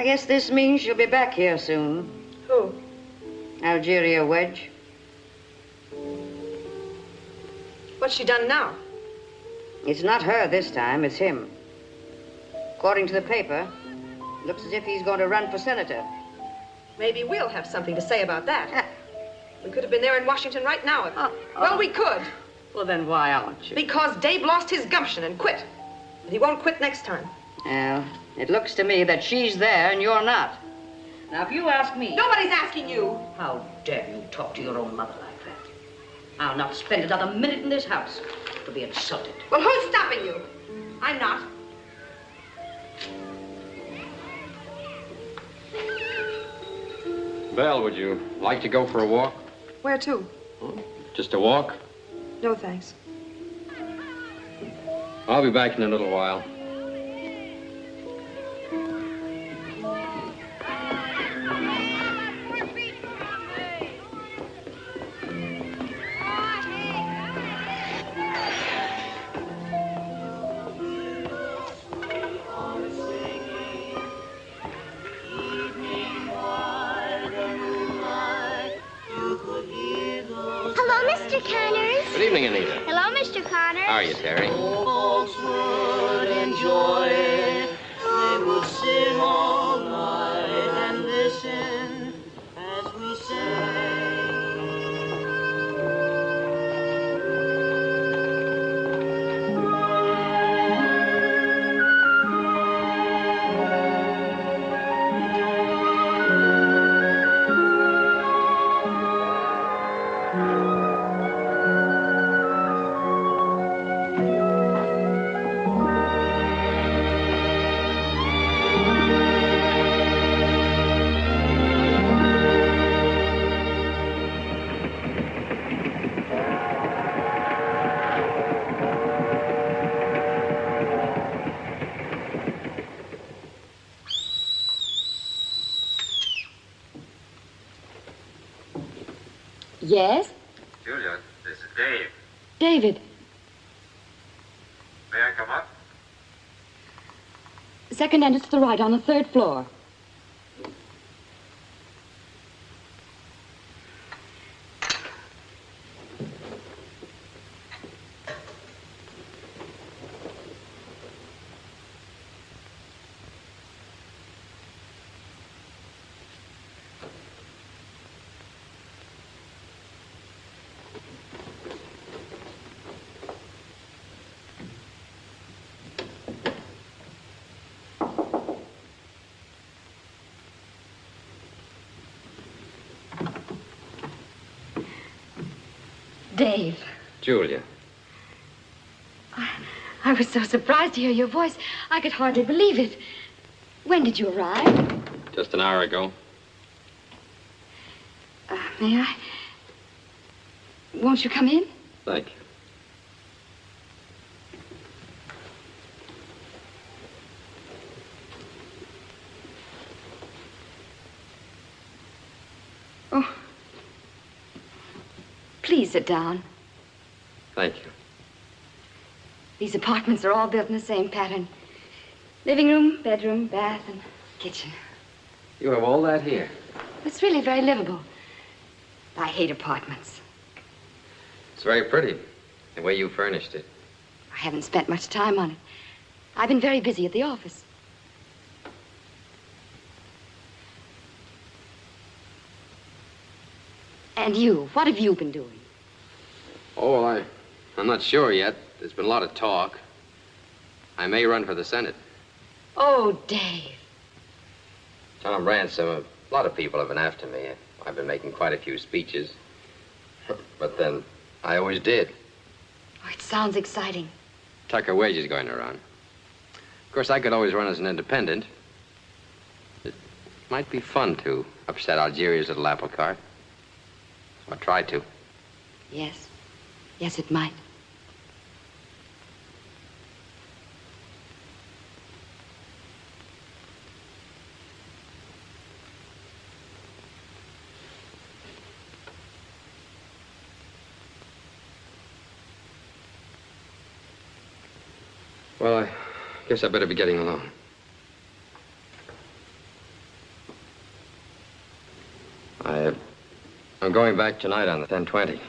guess this means she'll be back here soon. Who? Algeria Wedge. What's she done now? It's not her this time, it's him. According to the paper, looks as if he's going to run for senator. Maybe we'll have something to say about that. We could have been there in Washington right now. Well, we could. Well, then why aren't you? Because Dave lost his gumption and quit. But he won't quit next time. Well, it looks to me that she's there and you're not. Now, if you ask me... Nobody's asking you. How dare you talk to your own mother like that? I'll not spend another minute in this house to be insulted. Well, who's stopping you? I'm not. Belle, would you like to go for a walk? Where to? Just a walk? No, thanks. I'll be back in a little while. Hello, Mr. Connors. Good evening, Anita. Hello, Mr. Connors. How are you, Terry? Folks would enjoy it. They would sit all night and listen as we sang. Yes? Julia, this is Dave. David, May I come up? second entrance to the right on the third floor. Dave, Julia. I was so surprised to hear your voice, I could hardly believe it. When did you arrive? Just an hour ago. May I? Won't you come in? Thank you. Oh. Please sit down. Thank you. These apartments are all built in the same pattern. Living room, bedroom, bath, and kitchen. You have all that here. It's really very livable. I hate apartments. It's very pretty, the way you furnished it. I haven't spent much time on it. I've been very busy at the office. And you, what have you been doing? Oh, well, I'm not sure yet. There's been a lot of talk. I may run for the Senate. Oh, Dave. Tom Ransom, a lot of people have been after me. I've been making quite a few speeches. But then, I always did. Oh, it sounds exciting. Tucker Wedge is going to run. Of course, I could always run as an independent. It might be fun to upset Algeria's little apple cart. So I tried to. Yes. Yes, it might. Well, I guess I better be getting along. going back tonight on the 10:20.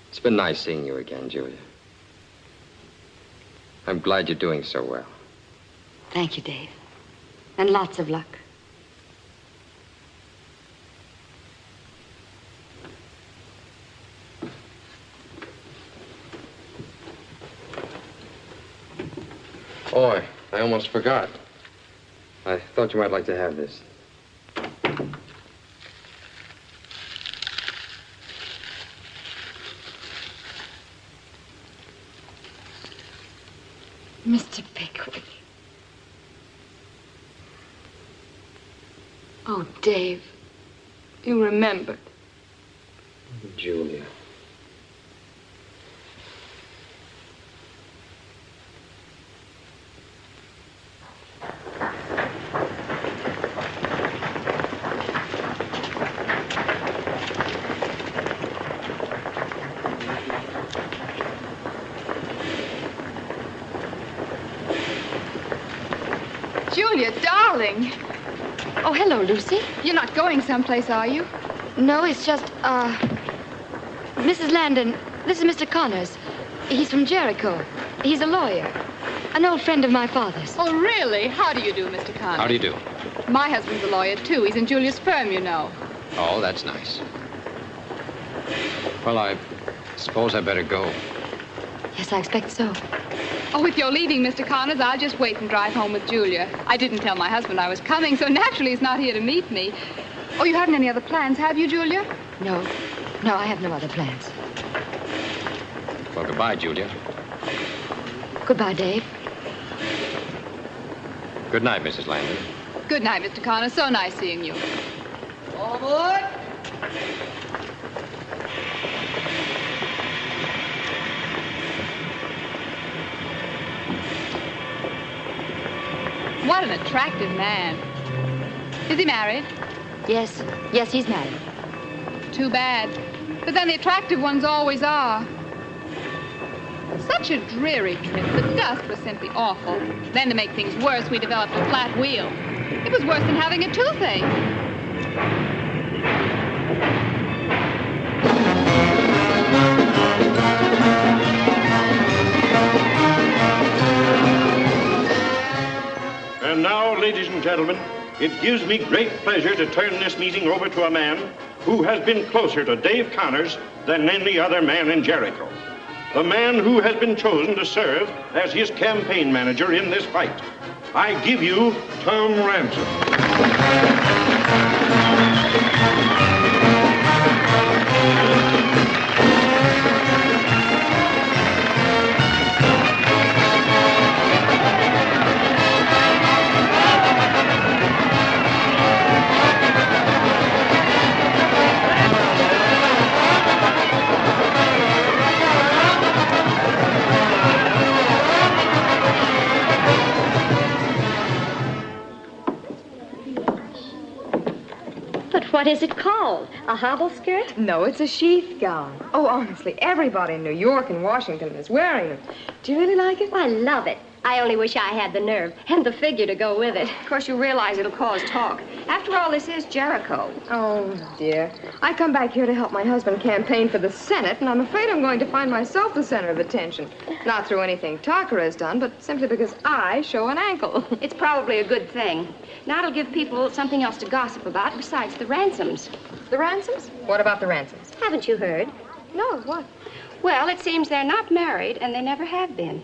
It's been nice seeing you again, Julia. I'm glad you're doing so well. Thank you, Dave. And lots of luck. Oh, I almost forgot. I thought you might like to have this. Mr. Pickwick. Oh, Dave. You remembered. Julia. Julia, darling. Oh, hello, Lucy. You're not going someplace, are you? No, it's just, Mrs. Landon, this is Mr. Connors. He's from Jericho. He's a lawyer. An old friend of my father's. Oh, really? How do you do, Mr. Connors? How do you do? My husband's a lawyer, too. He's in Julia's firm, you know. Oh, that's nice. Well, I suppose I better go. Yes, I expect so. Oh, if you're leaving, Mr. Connors, I'll just wait and drive home with Julia. I didn't tell my husband I was coming, so naturally he's not here to meet me. Oh, you haven't any other plans, have you, Julia? No. No, I have no other plans. Well, goodbye, Julia. Goodbye, Dave. Good night, Mrs. Landon. Good night, Mr. Connors. So nice seeing you. All aboard! What an attractive man. Is he married? Yes. Yes, he's married. Too bad. But then the attractive ones always are. Such a dreary trip. The dust was simply awful. Then to make things worse, we developed a flat wheel. It was worse than having a toothache. And now, ladies and gentlemen, it gives me great pleasure to turn this meeting over to a man who has been closer to Dave Connors than any other man in Jericho. The man who has been chosen to serve as his campaign manager in this fight. I give you Tom Ransom. What is it called? A hobble skirt? No, it's a sheath gown. Oh, honestly, everybody in New York and Washington is wearing them. Do you really like it? I love it. I only wish I had the nerve and the figure to go with it. Of course, you realize it'll cause talk. After all, this is Jericho. Oh, dear. I come back here to help my husband campaign for the Senate, and I'm afraid I'm going to find myself the center of attention. Not through anything Tucker has done, but simply because I show an ankle. It's probably a good thing. Now it'll give people something else to gossip about besides the ransoms. The ransoms? What about the ransoms? Haven't you heard? No, what? Well, it seems they're not married, and they never have been.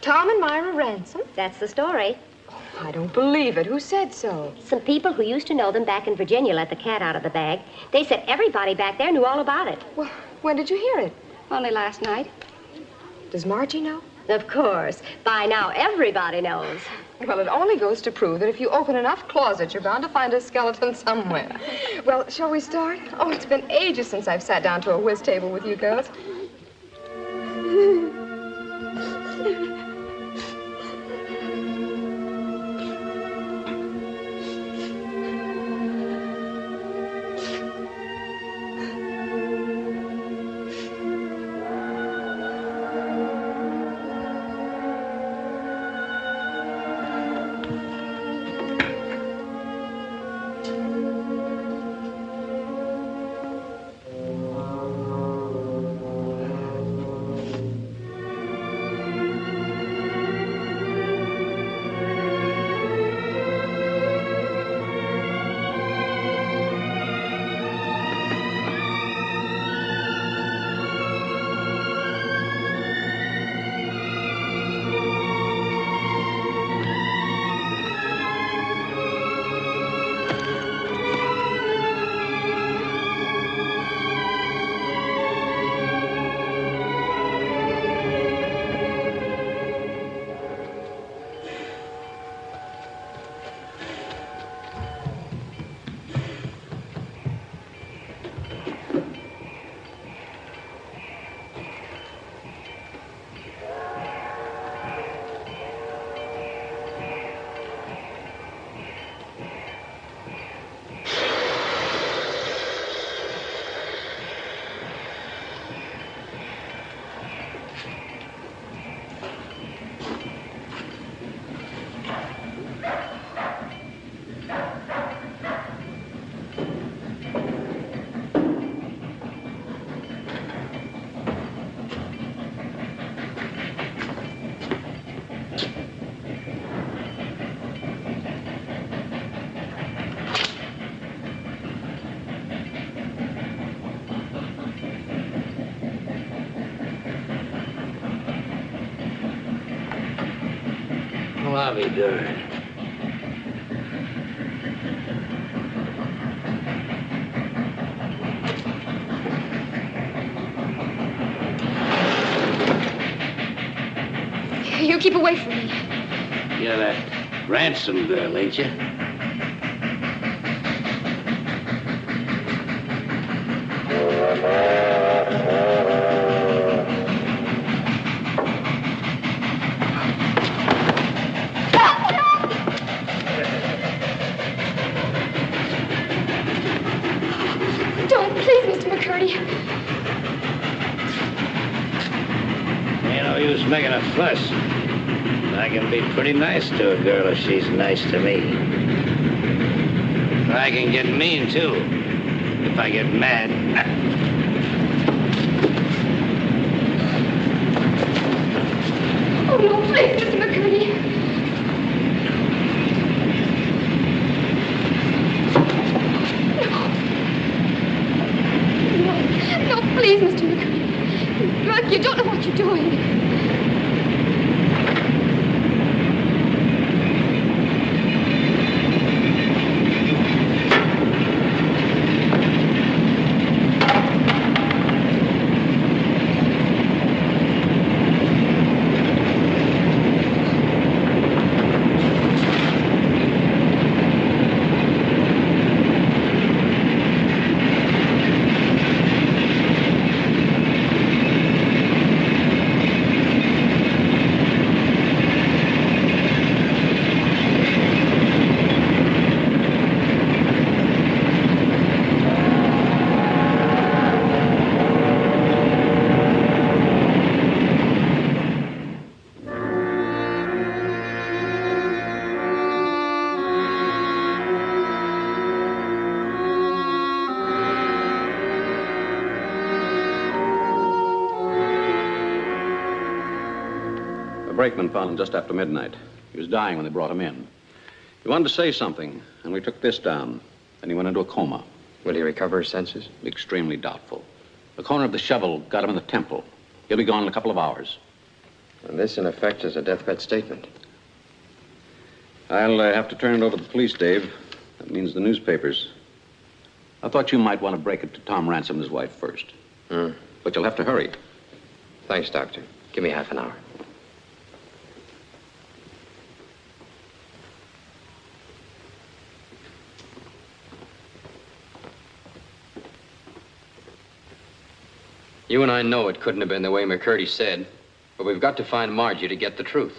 Tom and Myra Ransom? That's the story. Oh, I don't believe it. Who said so? Some people who used to know them back in Virginia let the cat out of the bag. They said everybody back there knew all about it. Well, when did you hear it? Only last night. Does Margie know? Of course. By now, everybody knows. Well, it only goes to prove that if you open enough closets, you're bound to find a skeleton somewhere. Well, shall we start? Oh, it's been ages since I've sat down to a whist table with you girls. Well, I'll be darned. You keep away from me. You're that ransom girl, ain't you? Don't, please, Mr. McCurdy. Ain't no use making a fuss. I can be pretty nice to a girl if she's nice to me. I can get mean, too, if I get mad. Oh, no, please, Mr. McCurdy. No, please, Mr. McCurdy. Look, you don't know what you're doing. The brakeman found him just after midnight. He was dying when they brought him in. He wanted to say something, and we took this down. Then he went into a coma. Will he recover his senses? Extremely doubtful. The corner of the shovel got him in the temple. He'll be gone in a couple of hours. And this, in effect, is a deathbed statement. I'll have to turn it over to the police, Dave. That means the newspapers. I thought you might want to break it to Tom Ransom and his wife first. But you'll have to hurry. Thanks, Doctor. Give me half an hour. You and I know it couldn't have been the way McCurdy said, but we've got to find Margie to get the truth.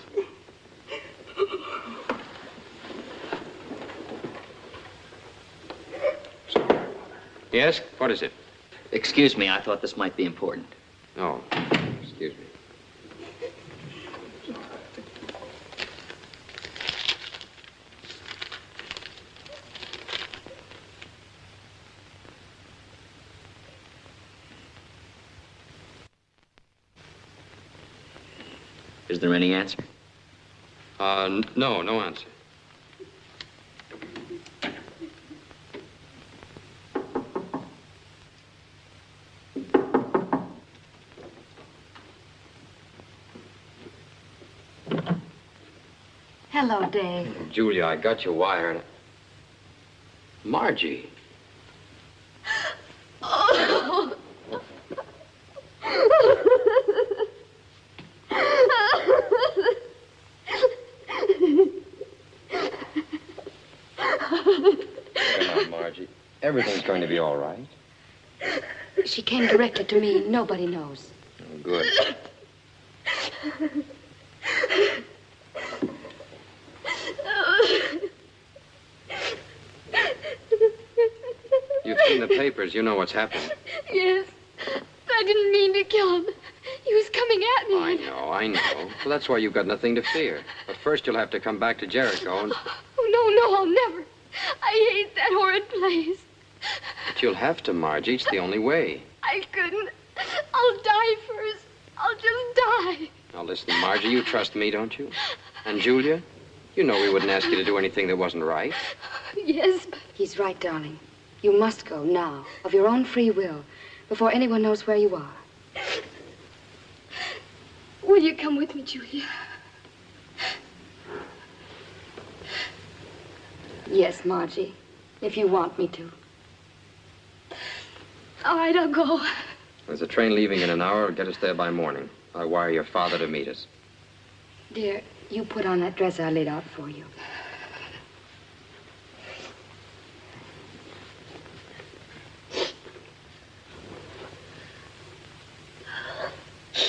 Yes? What is it? Excuse me, I thought this might be important. Oh, excuse me. Is there any answer? No answer. Hello, Dave. Julia, I got your wire and... Margie. Oh. Margie, everything's going to be all right. She came directly to me. Nobody knows. Oh, good. You've seen the papers. You know what's happened. Yes. I didn't mean to kill him. He was coming at me. I know. Well, that's why you've got nothing to fear. But first you'll have to come back to Jericho and... Oh, no, I'll never. I hate that horrid place. But you'll have to, Margie. It's the only way. I couldn't. I'll die first. I'll just die. Now, listen, Margie, you trust me, don't you? And Julia? You know we wouldn't ask you to do anything that wasn't right. Yes, but... He's right, darling. You must go now, of your own free will, before anyone knows where you are. Will you come with me, Julia? Yes, Margie, if you want me to. All right, I'll go. There's a train leaving in an hour. Get us there by morning. I'll wire your father to meet us. Dear, you put on that dress I laid out for you.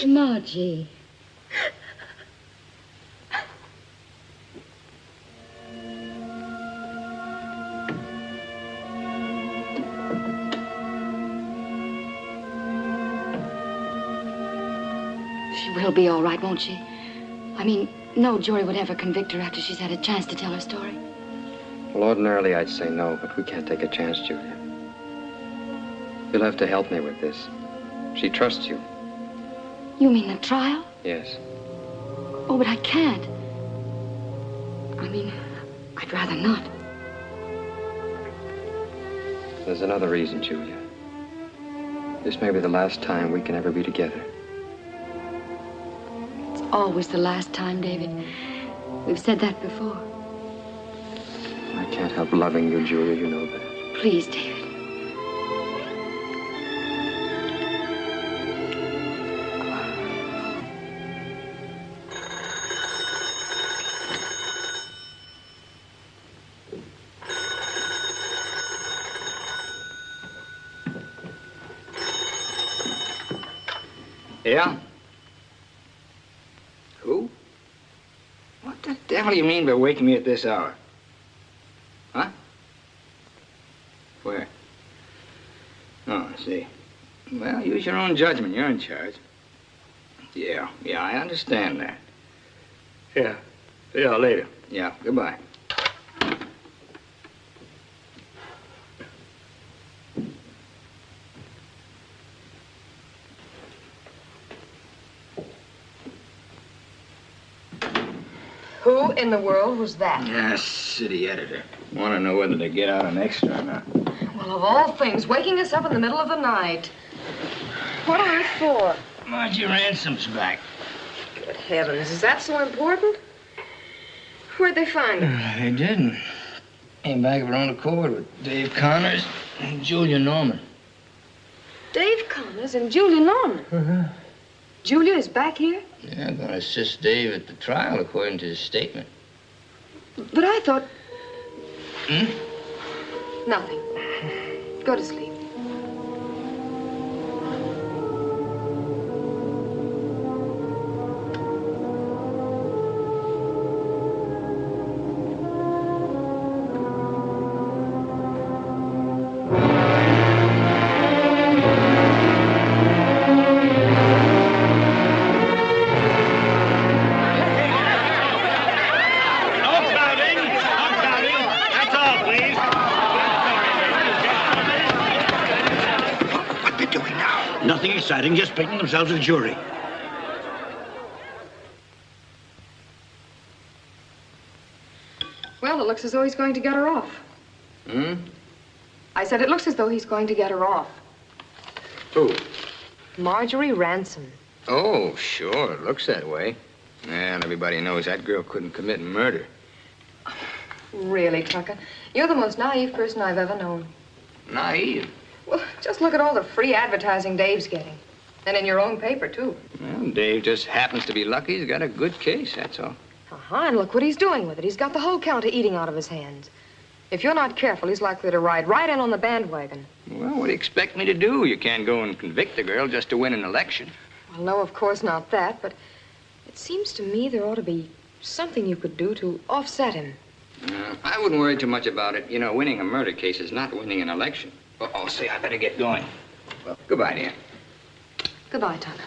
Margie. She will be all right, won't she? I mean, no jury would ever convict her after she's had a chance to tell her story. Well, ordinarily I'd say no, but we can't take a chance, Julia. You'll have to help me with this. She trusts you. You mean the trial? Yes. Oh, but I can't. I mean, I'd rather not. There's another reason, Julia. This may be the last time we can ever be together. It's always the last time, David. We've said that before. I can't help loving you, Julia. You know that. Please, David. Yeah? Who? What the devil do you mean by waking me at this hour? Huh? Where? Oh, I see. Well, use your own judgment. You're in charge. Yeah, I understand that. Yeah, later. Yeah, goodbye. Who in the world was that? Yeah, city editor. Want to know whether to get out an extra or not. Well, of all things, waking us up in the middle of the night. What on earth for? Marjorie Ransom's back. Good heavens, is that so important? Where'd they find her? They didn't. Came back of her own accord with Dave Connors and Julia Norman. Dave Connors and Julia Norman? Uh-huh. Julia is back here? Yeah, I'm going to assist Dave at the trial, according to his statement. But I thought... Hmm? Nothing. Go to sleep. Nothing exciting, just picking themselves a jury. Well, it looks as though he's going to get her off. Hmm? I said it looks as though he's going to get her off. Who? Marjorie Ransom. Oh, sure. It looks that way. And everybody knows that girl couldn't commit murder. Really, Tucker, you're the most naive person I've ever known. Naive? Well, just look at all the free advertising Dave's getting. And in your own paper, too. Well, Dave just happens to be lucky. He's got a good case, that's all. Uh-huh, and look what he's doing with it. He's got the whole county eating out of his hands. If you're not careful, he's likely to ride right in on the bandwagon. Well, what do you expect me to do? You can't go and convict a girl just to win an election. Well, no, of course not that, but it seems to me there ought to be something you could do to offset him. I wouldn't worry too much about it. You know, winning a murder case is not winning an election. Oh, say, I better get going. Well, goodbye, dear. Goodbye, Tucker.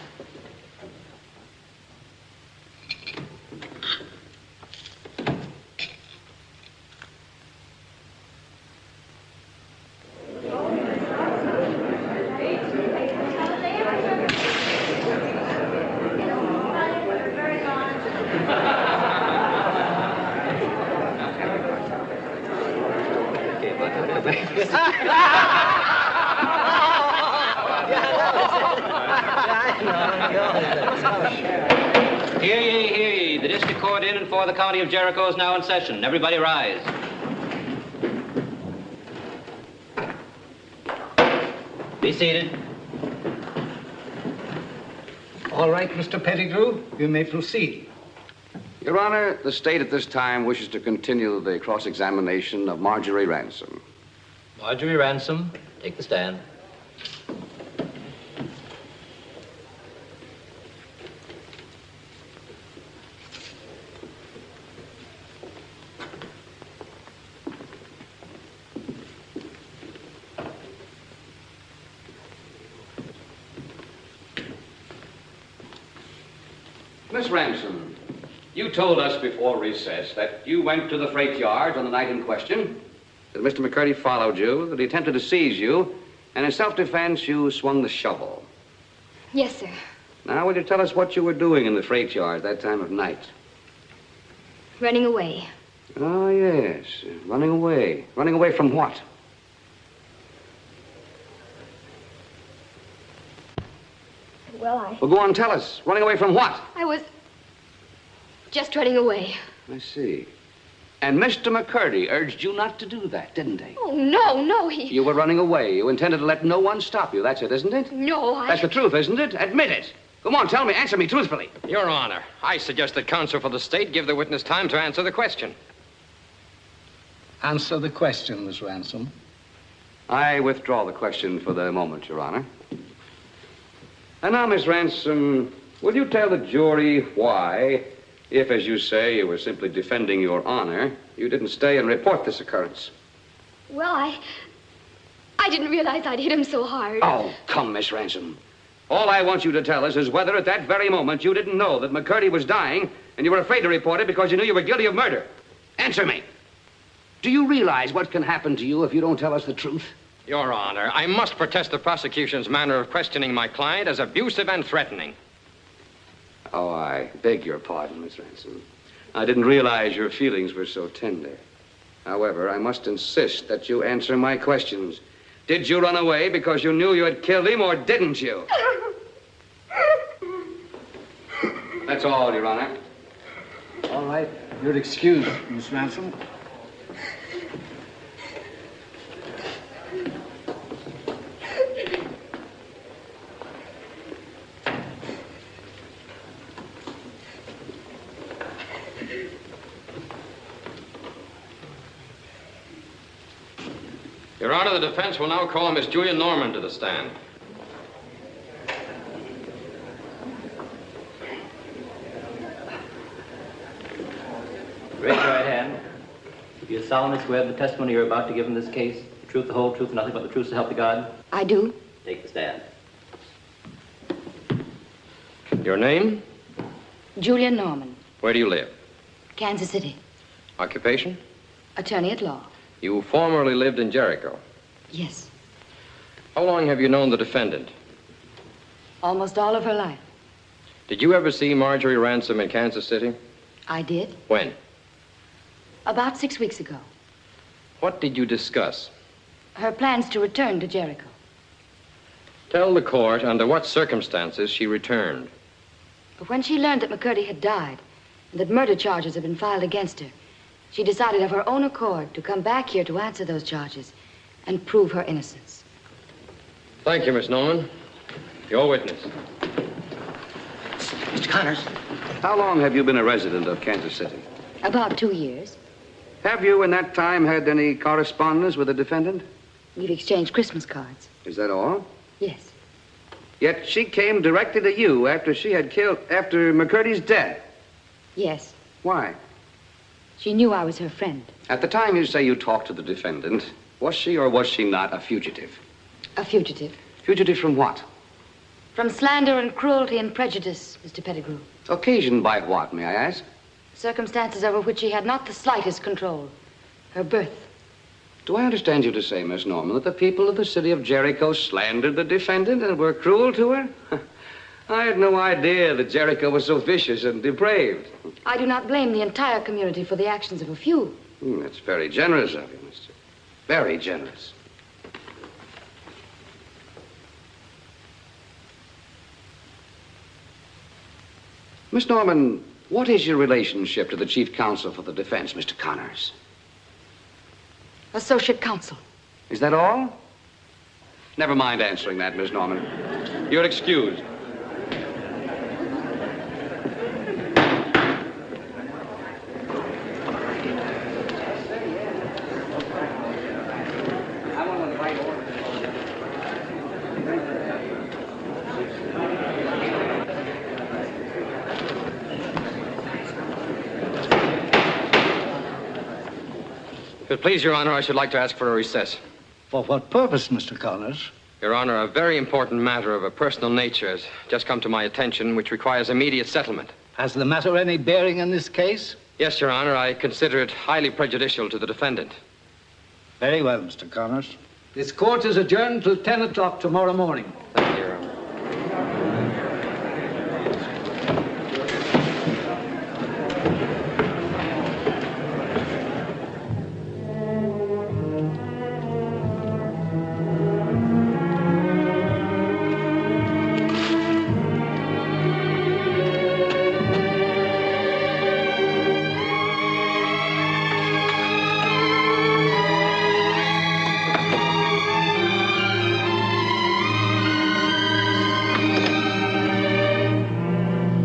Hear ye, hear ye. The district court in and for the county of Jericho is now in session. Everybody rise. Be seated. All right, Mr. Pettigrew, you may proceed. Your Honor, the state at this time wishes to continue the cross-examination of Marjorie Ransom. Marjorie Ransom, take the stand. Miss Ransom, you told us before recess that you went to the freight yard on the night in question, that Mr. McCurdy followed you, that he attempted to seize you, and in self-defense you swung the shovel. Yes, sir. Now, will you tell us what you were doing in the freight yard that time of night? Running away. Oh, yes, running away. Running away from what? Well, Well, go on, tell us. Running away from what? I was just running away. I see. And Mr. McCurdy urged you not to do that, didn't he? Oh, no, he... You were running away. You intended to let no one stop you. That's it, isn't it? No, That's the truth, isn't it? Admit it. Come on, tell me. Answer me truthfully. Your Honor, I suggest that counsel for the state give the witness time to answer the question. Answer the question, Miss Ransom. I withdraw the question for the moment, Your Honor. And now, Miss Ransom, will you tell the jury why, if, as you say, you were simply defending your honor, you didn't stay and report this occurrence? Well, I didn't realize I'd hit him so hard. Oh, come, Miss Ransom. All I want you to tell us is whether at that very moment you didn't know that McCurdy was dying and you were afraid to report it because you knew you were guilty of murder. Answer me. Do you realize what can happen to you if you don't tell us the truth? Your Honor, I must protest the prosecution's manner of questioning my client as abusive and threatening. Oh, I beg your pardon, Miss Ransom. I didn't realize your feelings were so tender. However, I must insist that you answer my questions. Did you run away because you knew you had killed him, or didn't you? That's all, Your Honor. All right, you're excused, Miss Ransom. Your Honor, the defense will now call Miss Julia Norman to the stand. Raise your right hand. Do you solemnly swear the testimony you're about to give in this case, the truth, the whole truth, and nothing but the truth, so help you God? I do. Take the stand. Your name? Julia Norman, Where do you live? Kansas City. Occupation? Attorney at law. You formerly lived in Jericho. Yes. How long have you known the defendant? Almost all of her life. Did you ever see Marjorie Ransom in Kansas City? I did. When? About 6 weeks ago. What did you discuss? Her plans to return to Jericho. Tell the court under what circumstances she returned. But when she learned that McCurdy had died and that murder charges had been filed against her, she decided of her own accord to come back here to answer those charges and prove her innocence. Thank you, Miss Norman. Your witness. Mr. Connors. How long have you been a resident of Kansas City? About 2 years. Have you, in that time, had any correspondence with the defendant? We've exchanged Christmas cards. Is that all? Yes. Yet she came directly to you after McCurdy's death. Yes. Why? She knew I was her friend. At the time you say you talked to the defendant, was she or was she not a fugitive? A fugitive. Fugitive from what? From slander and cruelty and prejudice, Mr. Pettigrew. Occasioned by what, may I ask? Circumstances over which she had not the slightest control. Her birth. Do I understand you to say, Miss Norman, that the people of the city of Jericho slandered the defendant and were cruel to her? I had no idea that Jericho was so vicious and depraved. I do not blame the entire community for the actions of a few. That's very generous of you, mister. Very generous. Miss Norman, what is your relationship to the chief counsel for the defense, Mr. Connors? Associate counsel. Is that all? Never mind answering that, Miss Norman. You're excused. If it please Your Honor, I should like to ask for a recess. For what purpose, Mr. Connors? Your Honor, a very important matter of a personal nature has just come to my attention, which requires immediate settlement. Has the matter any bearing on this case? Yes, Your Honor, I consider it highly prejudicial to the defendant. Very well, Mr. Connors. This court is adjourned till 10 o'clock tomorrow morning. Thank you, Your Honor.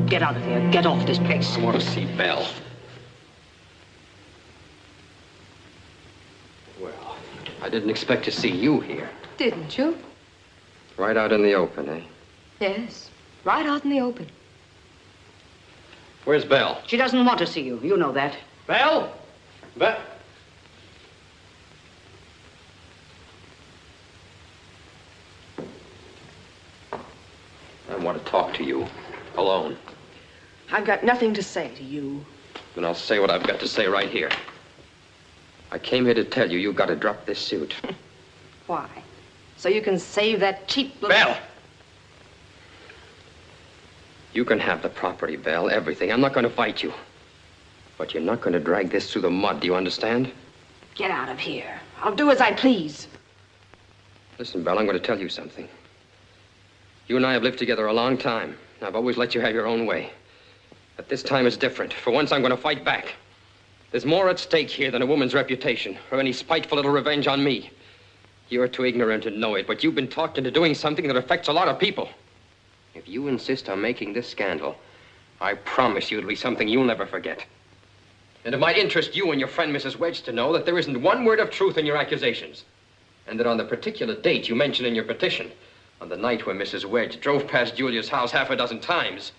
Get out of here. Get off this place. I want to see Belle. Well, I didn't expect to see you here. Didn't you? Right out in the open, eh? Yes, right out in the open. Where's Belle? She doesn't want to see you. You know that. Belle? Belle? I want to talk to you. Alone. I've got nothing to say to you. Then I'll say what I've got to say right here. I came here to tell you you've got to drop this suit. Why? So you can save that cheap little... Belle! You can have the property, Belle, everything. I'm not going to fight you. But you're not going to drag this through the mud, do you understand? Get out of here. I'll do as I please. Listen, Belle, I'm going to tell you something. You and I have lived together a long time. I've always let you have your own way. But this time it's different. For once, I'm going to fight back. There's more at stake here than a woman's reputation or any spiteful little revenge on me. You're too ignorant to know it, but you've been talked into doing something that affects a lot of people. If you insist on making this scandal, I promise you it'll be something you'll never forget. And it might interest you and your friend, Mrs. Wedge, to know that there isn't one word of truth in your accusations. And that on the particular date you mention in your petition, on the night when Mrs. Wedge drove past Julia's house half a dozen times,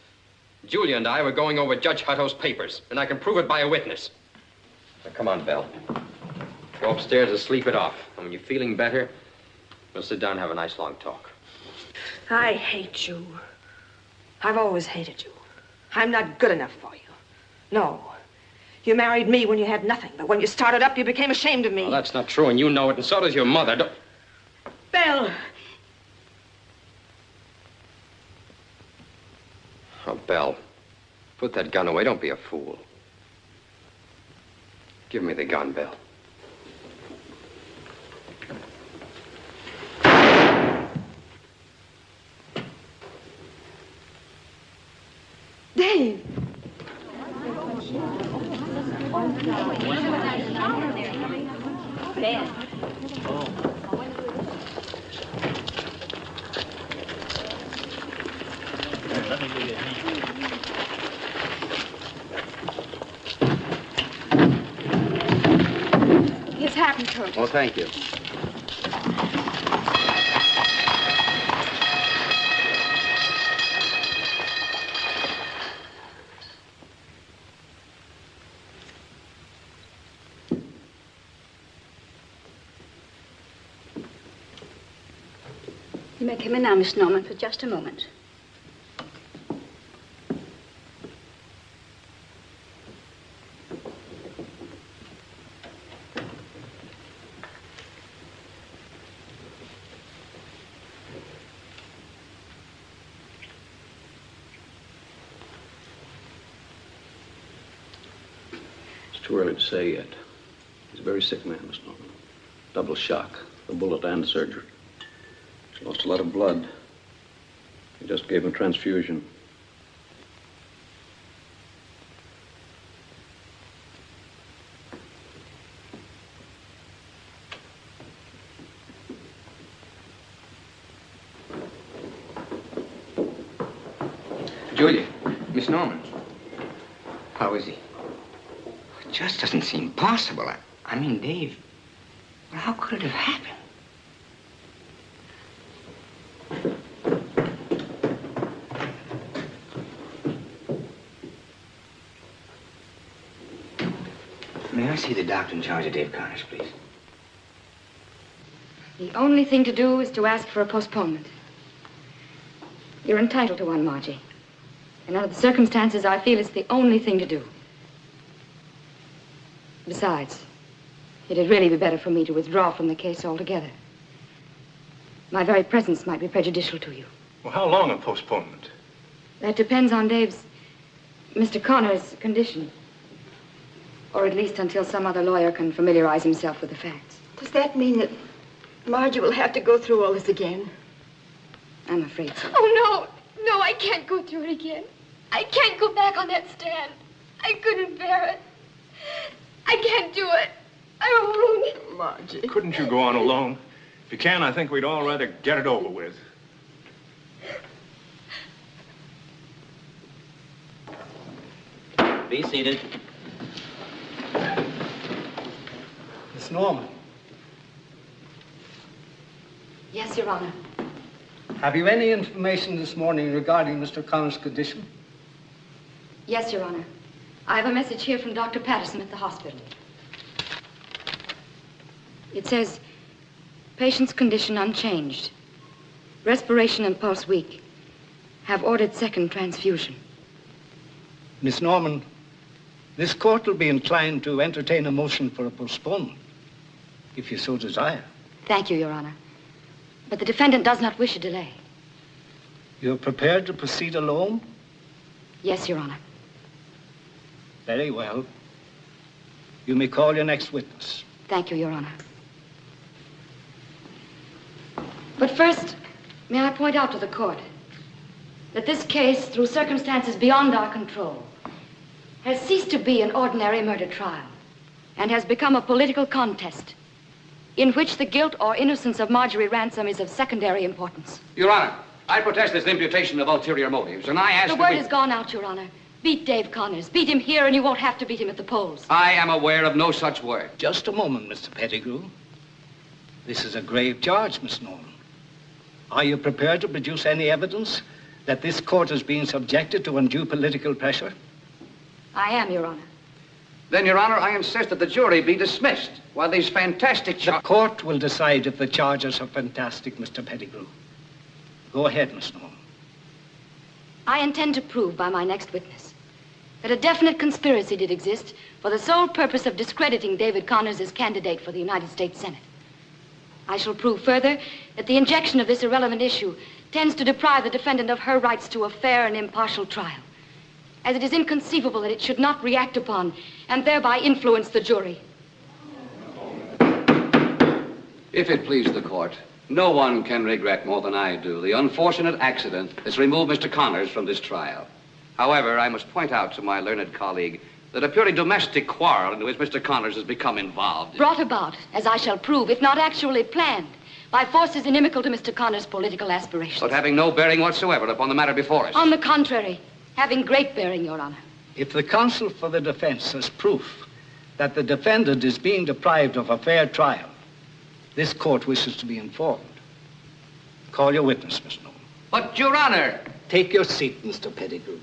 Julia and I were going over Judge Hutto's papers, and I can prove it by a witness. Now, come on, Belle. Go upstairs and sleep it off. And when you're feeling better, we'll sit down and have a nice long talk. I hate you. I've always hated you. I'm not good enough for you. No. You married me when you had nothing, but when you started up, you became ashamed of me. Well, that's not true, and you know it, and so does your mother. Don't... Belle! Oh, Belle, put that gun away. Don't be a fool. Give me the gun, Belle. Dave! Ben. His hat and coat. Oh, thank you. You may come in now, Miss Norman, for just a moment. It's too early to say yet. He's a very sick man, Miss Norman. Double shock, the bullet and surgery. He's lost a lot of blood. He just gave him a transfusion. Julia, Miss Norman. How is he? It just doesn't seem possible. I mean, Dave, well, how could it have happened? May I see the doctor in charge of Dave Connors, please? The only thing to do is to ask for a postponement. You're entitled to one, Margie. And under the circumstances, I feel it's the only thing to do. Besides, it'd really be better for me to withdraw from the case altogether. My very presence might be prejudicial to you. Well, how long a postponement? That depends on Mr. Connors' condition. Or at least until some other lawyer can familiarize himself with the facts. Does that mean that Margie will have to go through all this again? I'm afraid so. Oh, no, I can't go through it again. I can't go back on that stand. I couldn't bear it. I can't do it. I won't. Margie. Couldn't you go on alone? If you can, I think we'd all rather get it over with. Be seated. Miss Norman, Yes, Your Honor. have you any information this morning regarding Mr. Connors' condition? Yes, Your Honor. I have a message here from Dr. Patterson at the hospital. It says, patient's condition unchanged. Respiration and pulse weak. Have ordered second transfusion. Miss Norman, this court will be inclined to entertain a motion for a postponement, if you so desire. Thank you, Your Honor. But the defendant does not wish a delay. You're prepared to proceed alone? Yes, Your Honor. Very well. You may call your next witness. Thank you, Your Honor. But first, may I point out to the court that this case, through circumstances beyond our control, has ceased to be an ordinary murder trial and has become a political contest in which the guilt or innocence of Marjorie Ransom is of secondary importance. Your Honor, I protest this imputation of ulterior motives, and I ask The word has gone out, Your Honor. Beat Dave Connors. Beat him here, and you won't have to beat him at the polls. I am aware of no such word. Just a moment, Mr. Pettigrew. This is a grave charge, Miss Norman. Are you prepared to produce any evidence that this court is being subjected to undue political pressure? I am, Your Honor. Then, Your Honor, I insist that the jury be dismissed while these fantastic The court will decide if the charges are fantastic, Mr. Pettigrew. Go ahead, Miss Norman. I intend to prove by my next witness that a definite conspiracy did exist for the sole purpose of discrediting David Connors as candidate for the United States Senate. I shall prove further that the injection of this irrelevant issue tends to deprive the defendant of her rights to a fair and impartial trial, as it is inconceivable that it should not react upon and thereby influence the jury. If it please the court, no one can regret more than I do the unfortunate accident that's removed Mr. Connors from this trial. However, I must point out to my learned colleague that a purely domestic quarrel into which Mr. Connors has become involved. Brought about, as I shall prove, if not actually planned, by forces inimical to Mr. Connors' political aspirations. But having no bearing whatsoever upon the matter before us. On the contrary, having great bearing, Your Honor. If the counsel for the defense has proof that the defendant is being deprived of a fair trial, this court wishes to be informed. Call your witness, Miss Norman. But, Your Honor... Take your seat, Mr. Pettigrew.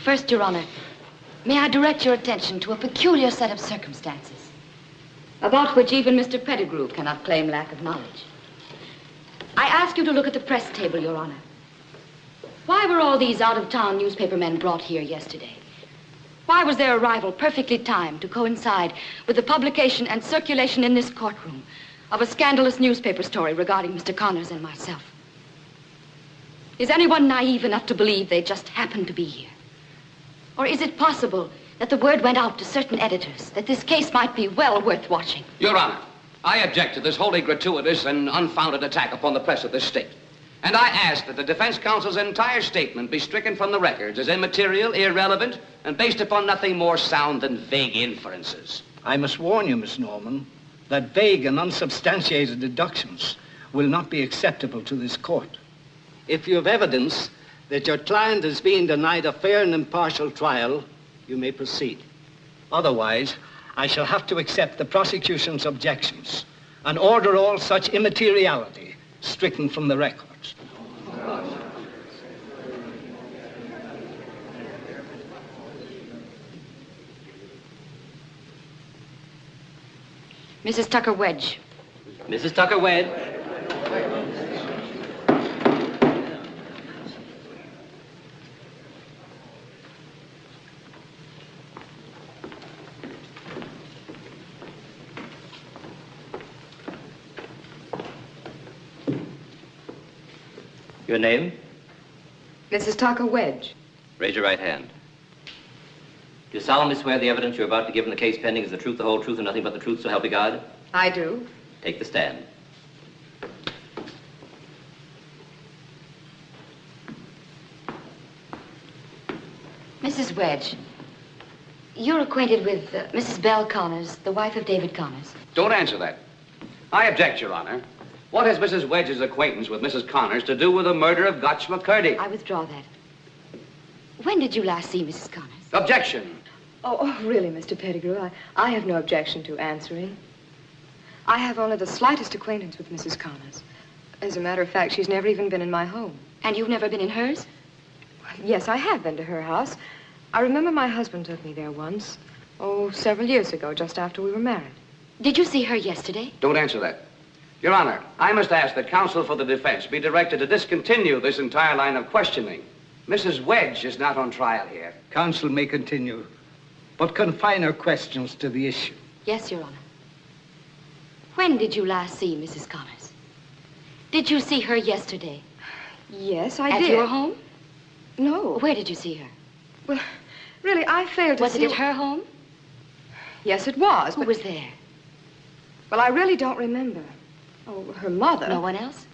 First, Your Honor, may I direct your attention to a peculiar set of circumstances about which even Mr. Pettigrew cannot claim lack of knowledge. I ask you to look at the press table, Your Honor. Why were all these out-of-town newspaper men brought here yesterday? Why was their arrival perfectly timed to coincide with the publication and circulation in this courtroom of a scandalous newspaper story regarding Mr. Connors and myself? Is anyone naive enough to believe they just happened to be here? Or is it possible that the word went out to certain editors that this case might be well worth watching? Your Honor, I object to this wholly gratuitous and unfounded attack upon the press of this state. And I ask that the defense counsel's entire statement be stricken from the records as immaterial, irrelevant, and based upon nothing more sound than vague inferences. I must warn you, Miss Norman, that vague and unsubstantiated deductions will not be acceptable to this court. If you have evidence that your client is being denied a fair and impartial trial, you may proceed. Otherwise, I shall have to accept the prosecution's objections and order all such immateriality stricken from the records. Mrs. Tucker Wedge. Mrs. Tucker Wedge. Your name? Mrs. Tucker Wedge. Raise your right hand. Do you solemnly swear the evidence you're about to give in the case pending is the truth, the whole truth, and nothing but the truth, so help you God? I do. Take the stand. Mrs. Wedge, you're acquainted with Mrs. Belle Connors, the wife of David Connors. Don't answer that. I object, Your Honor. What has Mrs. Wedge's acquaintance with Mrs. Connors to do with the murder of Gotch McCurdy? I withdraw that. When did you last see Mrs. Connors? Objection. Oh, really, Mr. Pettigrew, I have no objection to answering. I have only the slightest acquaintance with Mrs. Connors. As a matter of fact, she's never even been in my home. And you've never been in hers? Yes, I have been to her house. I remember my husband took me there once. Oh, several years ago, just after we were married. Did you see her yesterday? Don't answer that. Your Honor, I must ask that counsel for the defense be directed to discontinue this entire line of questioning. Mrs. Wedge is not on trial here. Counsel may continue, but confine her questions to the issue. Yes, Your Honor. When did you last see Mrs. Connors? Did you see her yesterday? Yes, I did. At your home? No. Where did you see her? Well, really, I failed to see... Was it at her home? Yes, it was, Who was there? Well, I really don't remember. Oh, her mother. No one else?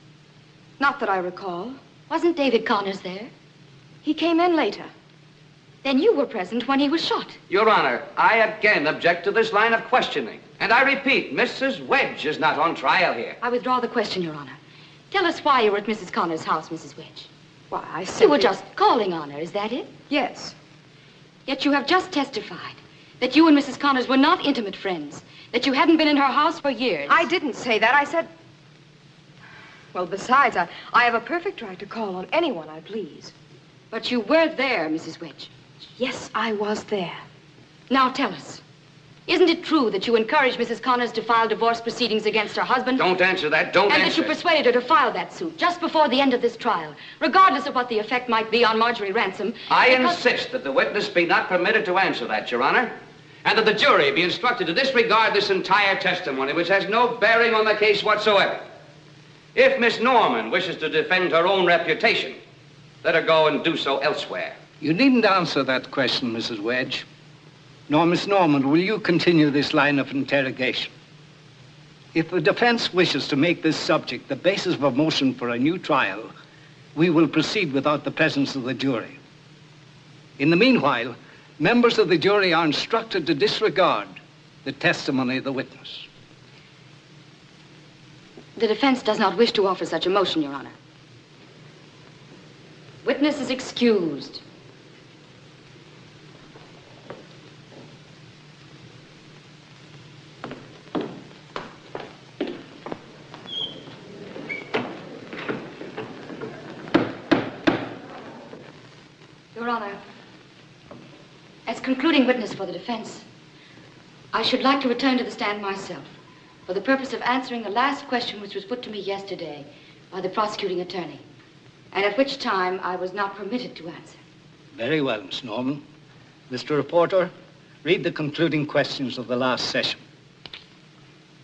Not that I recall. Wasn't David Connors there? He came in later. Then you were present when he was shot. Your Honor, I again object to this line of questioning. And I repeat, Mrs. Wedge is not on trial here. I withdraw the question, Your Honor. Tell us why you were at Mrs. Connors' house, Mrs. Wedge. Why, I simply... You were just calling on her, is that it? Yes. Yet you have just testified that you and Mrs. Connors were not intimate friends, that you hadn't been in her house for years. I didn't say that. I said... Well, besides, I have a perfect right to call on anyone I please. But you were there, Mrs. Wedge. Yes, I was there. Now tell us, isn't it true that you encouraged Mrs. Connors to file divorce proceedings against her husband? Don't answer that. Don't answer. And that you persuaded her to file that suit just before the end of this trial, regardless of what the effect might be on Marjorie Ransom. I insist that the witness be not permitted to answer that, Your Honor, and that the jury be instructed to disregard this entire testimony, which has no bearing on the case whatsoever. If Miss Norman wishes to defend her own reputation, let her go and do so elsewhere. You needn't answer that question, Mrs. Wedge. Nor, Miss Norman, will you continue this line of interrogation? If the defense wishes to make this subject the basis of a motion for a new trial, we will proceed without the presence of the jury. In the meanwhile, members of the jury are instructed to disregard the testimony of the witness. The defense does not wish to offer such a motion, Your Honor. Witness is excused. Your Honor, as concluding witness for the defense, I should like to return to the stand myself for the purpose of answering the last question which was put to me yesterday by the prosecuting attorney, and at which time I was not permitted to answer. Very well, Miss Norman. Mr. Reporter, read the concluding questions of the last session.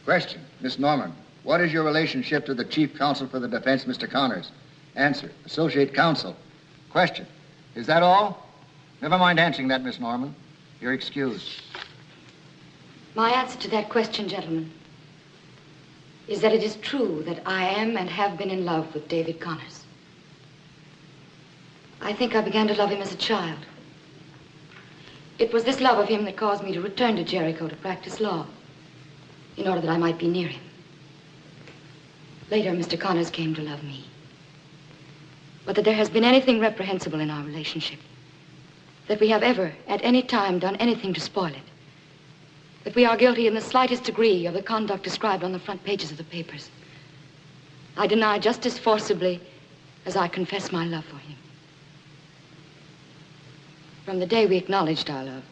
Question, Miss Norman, what is your relationship to the chief counsel for the defense, Mr. Connors? Answer, associate counsel. Question, is that all? Never mind answering that, Miss Norman. You're excused. My answer to that question, gentlemen, is that it is true that I am and have been in love with David Connors. I think I began to love him as a child. It was this love of him that caused me to return to Jericho to practice law, in order that I might be near him. Later, Mr. Connors came to love me. But that there has been anything reprehensible in our relationship. That we have ever, at any time, done anything to spoil it. That we are guilty in the slightest degree of the conduct described on the front pages of the papers. I deny just as forcibly as I confess my love for him. From the day we acknowledged our love,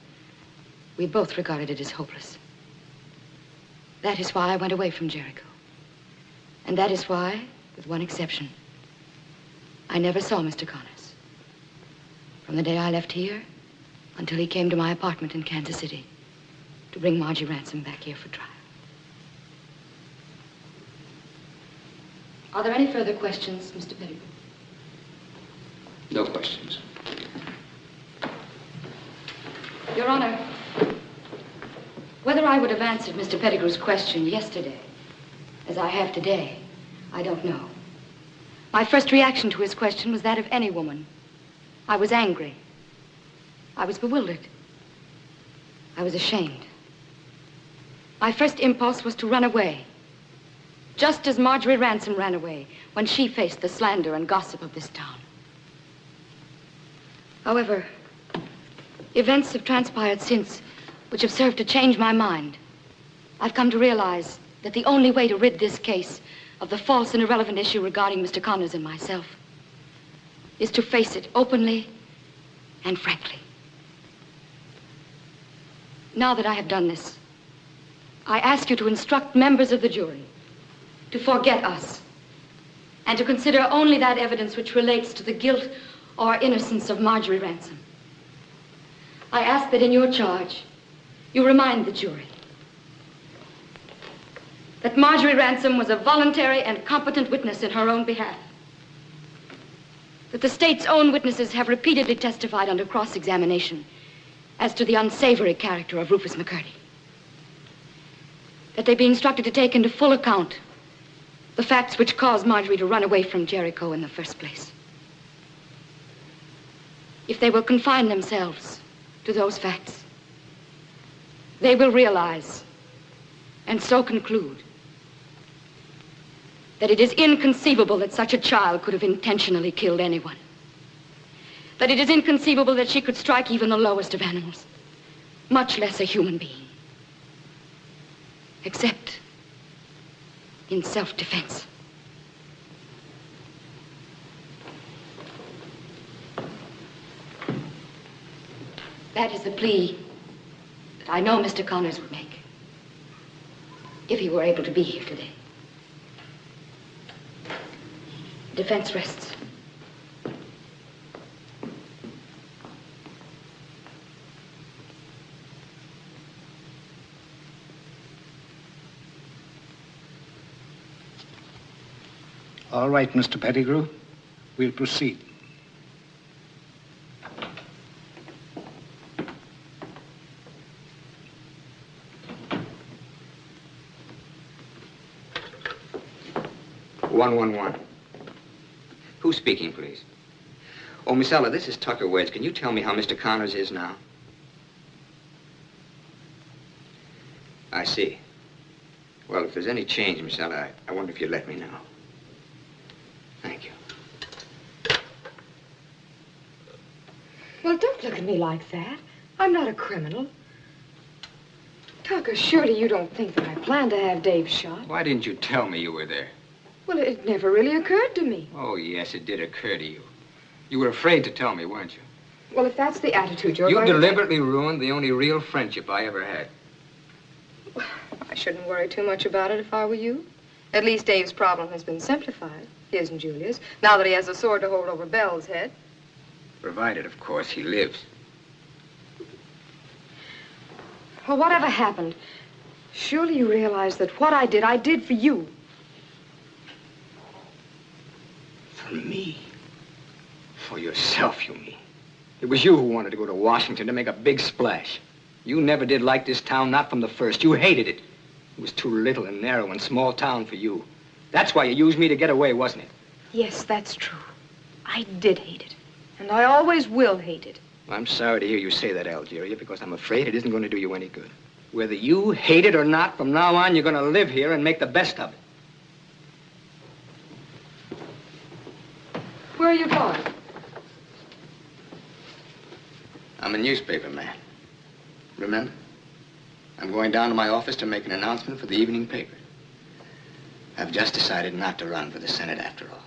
we both regarded it as hopeless. That is why I went away from Jericho. And that is why, with one exception, I never saw Mr. Connors. From the day I left here until he came to my apartment in Kansas City to bring Margie Ransom back here for trial. Are there any further questions, Mr. Pettigrew? No questions. Your Honor, whether I would have answered Mr. Pettigrew's question yesterday, as I have today, I don't know. My first reaction to his question was that of any woman. I was angry. I was bewildered. I was ashamed. My first impulse was to run away, just as Marjorie Ransom ran away when she faced the slander and gossip of this town. However, events have transpired since which have served to change my mind. I've come to realize that the only way to rid this case of the false and irrelevant issue regarding Mr. Connors and myself is to face it openly and frankly. Now that I have done this, I ask you to instruct members of the jury to forget us and to consider only that evidence which relates to the guilt or innocence of Marjorie Ransom. I ask that in your charge, you remind the jury that Marjorie Ransom was a voluntary and competent witness in her own behalf. That the state's own witnesses have repeatedly testified under cross-examination as to the unsavory character of Rufus McCurdy. That they be instructed to take into full account the facts which caused Marjorie to run away from Jericho in the first place. If they will confine themselves to those facts, they will realize, and so conclude, that it is inconceivable that such a child could have intentionally killed anyone. That it is inconceivable that she could strike even the lowest of animals, much less a human being, except in self-defense. That is the plea that I know Mr. Connors would make if he were able to be here today. Defense rests. All right, Mr. Pettigrew. We'll proceed. Who's speaking, please? Oh, Miss Ella, this is Tucker Wedge. Can you tell me how Mr. Connors is now? I see. Well, if there's any change, Miss Ella, I wonder if you'd let me know. Thank you. Well, don't look at me like that. I'm not a criminal. Tucker, surely you don't think that I planned to have Dave shot. Why didn't you tell me you were there? Well, it never really occurred to me. Oh, yes, it did occur to you. You were afraid to tell me, weren't you? Well, if that's the attitude you're You going to deliberately ruined the only real friendship I ever had. I shouldn't worry too much about it if I were you. At least Dave's problem has been simplified, his and Julia's, now that he has a sword to hold over Belle's head. Provided, of course, he lives. Well, whatever happened, surely you realize that what I did for you. For me? For yourself, you mean? It was you who wanted to go to Washington to make a big splash. You never did like this town, not from the first. You hated it. It was too little and narrow and small town for you. That's why you used me to get away, wasn't it? Yes, that's true. I did hate it. And I always will hate it. Well, I'm sorry to hear you say that, Algeria, because I'm afraid it isn't going to do you any good. Whether you hate it or not, from now on, you're going to live here and make the best of it. Where are you going? I'm a newspaper man. Remember? I'm going down to my office to make an announcement for the evening paper. I've just decided not to run for the Senate after all.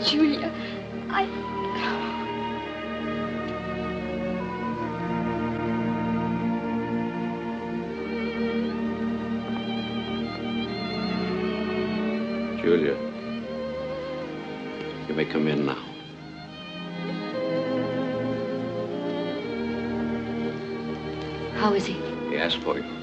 Julia, Julia, you may come in now. How is he? He asked for you.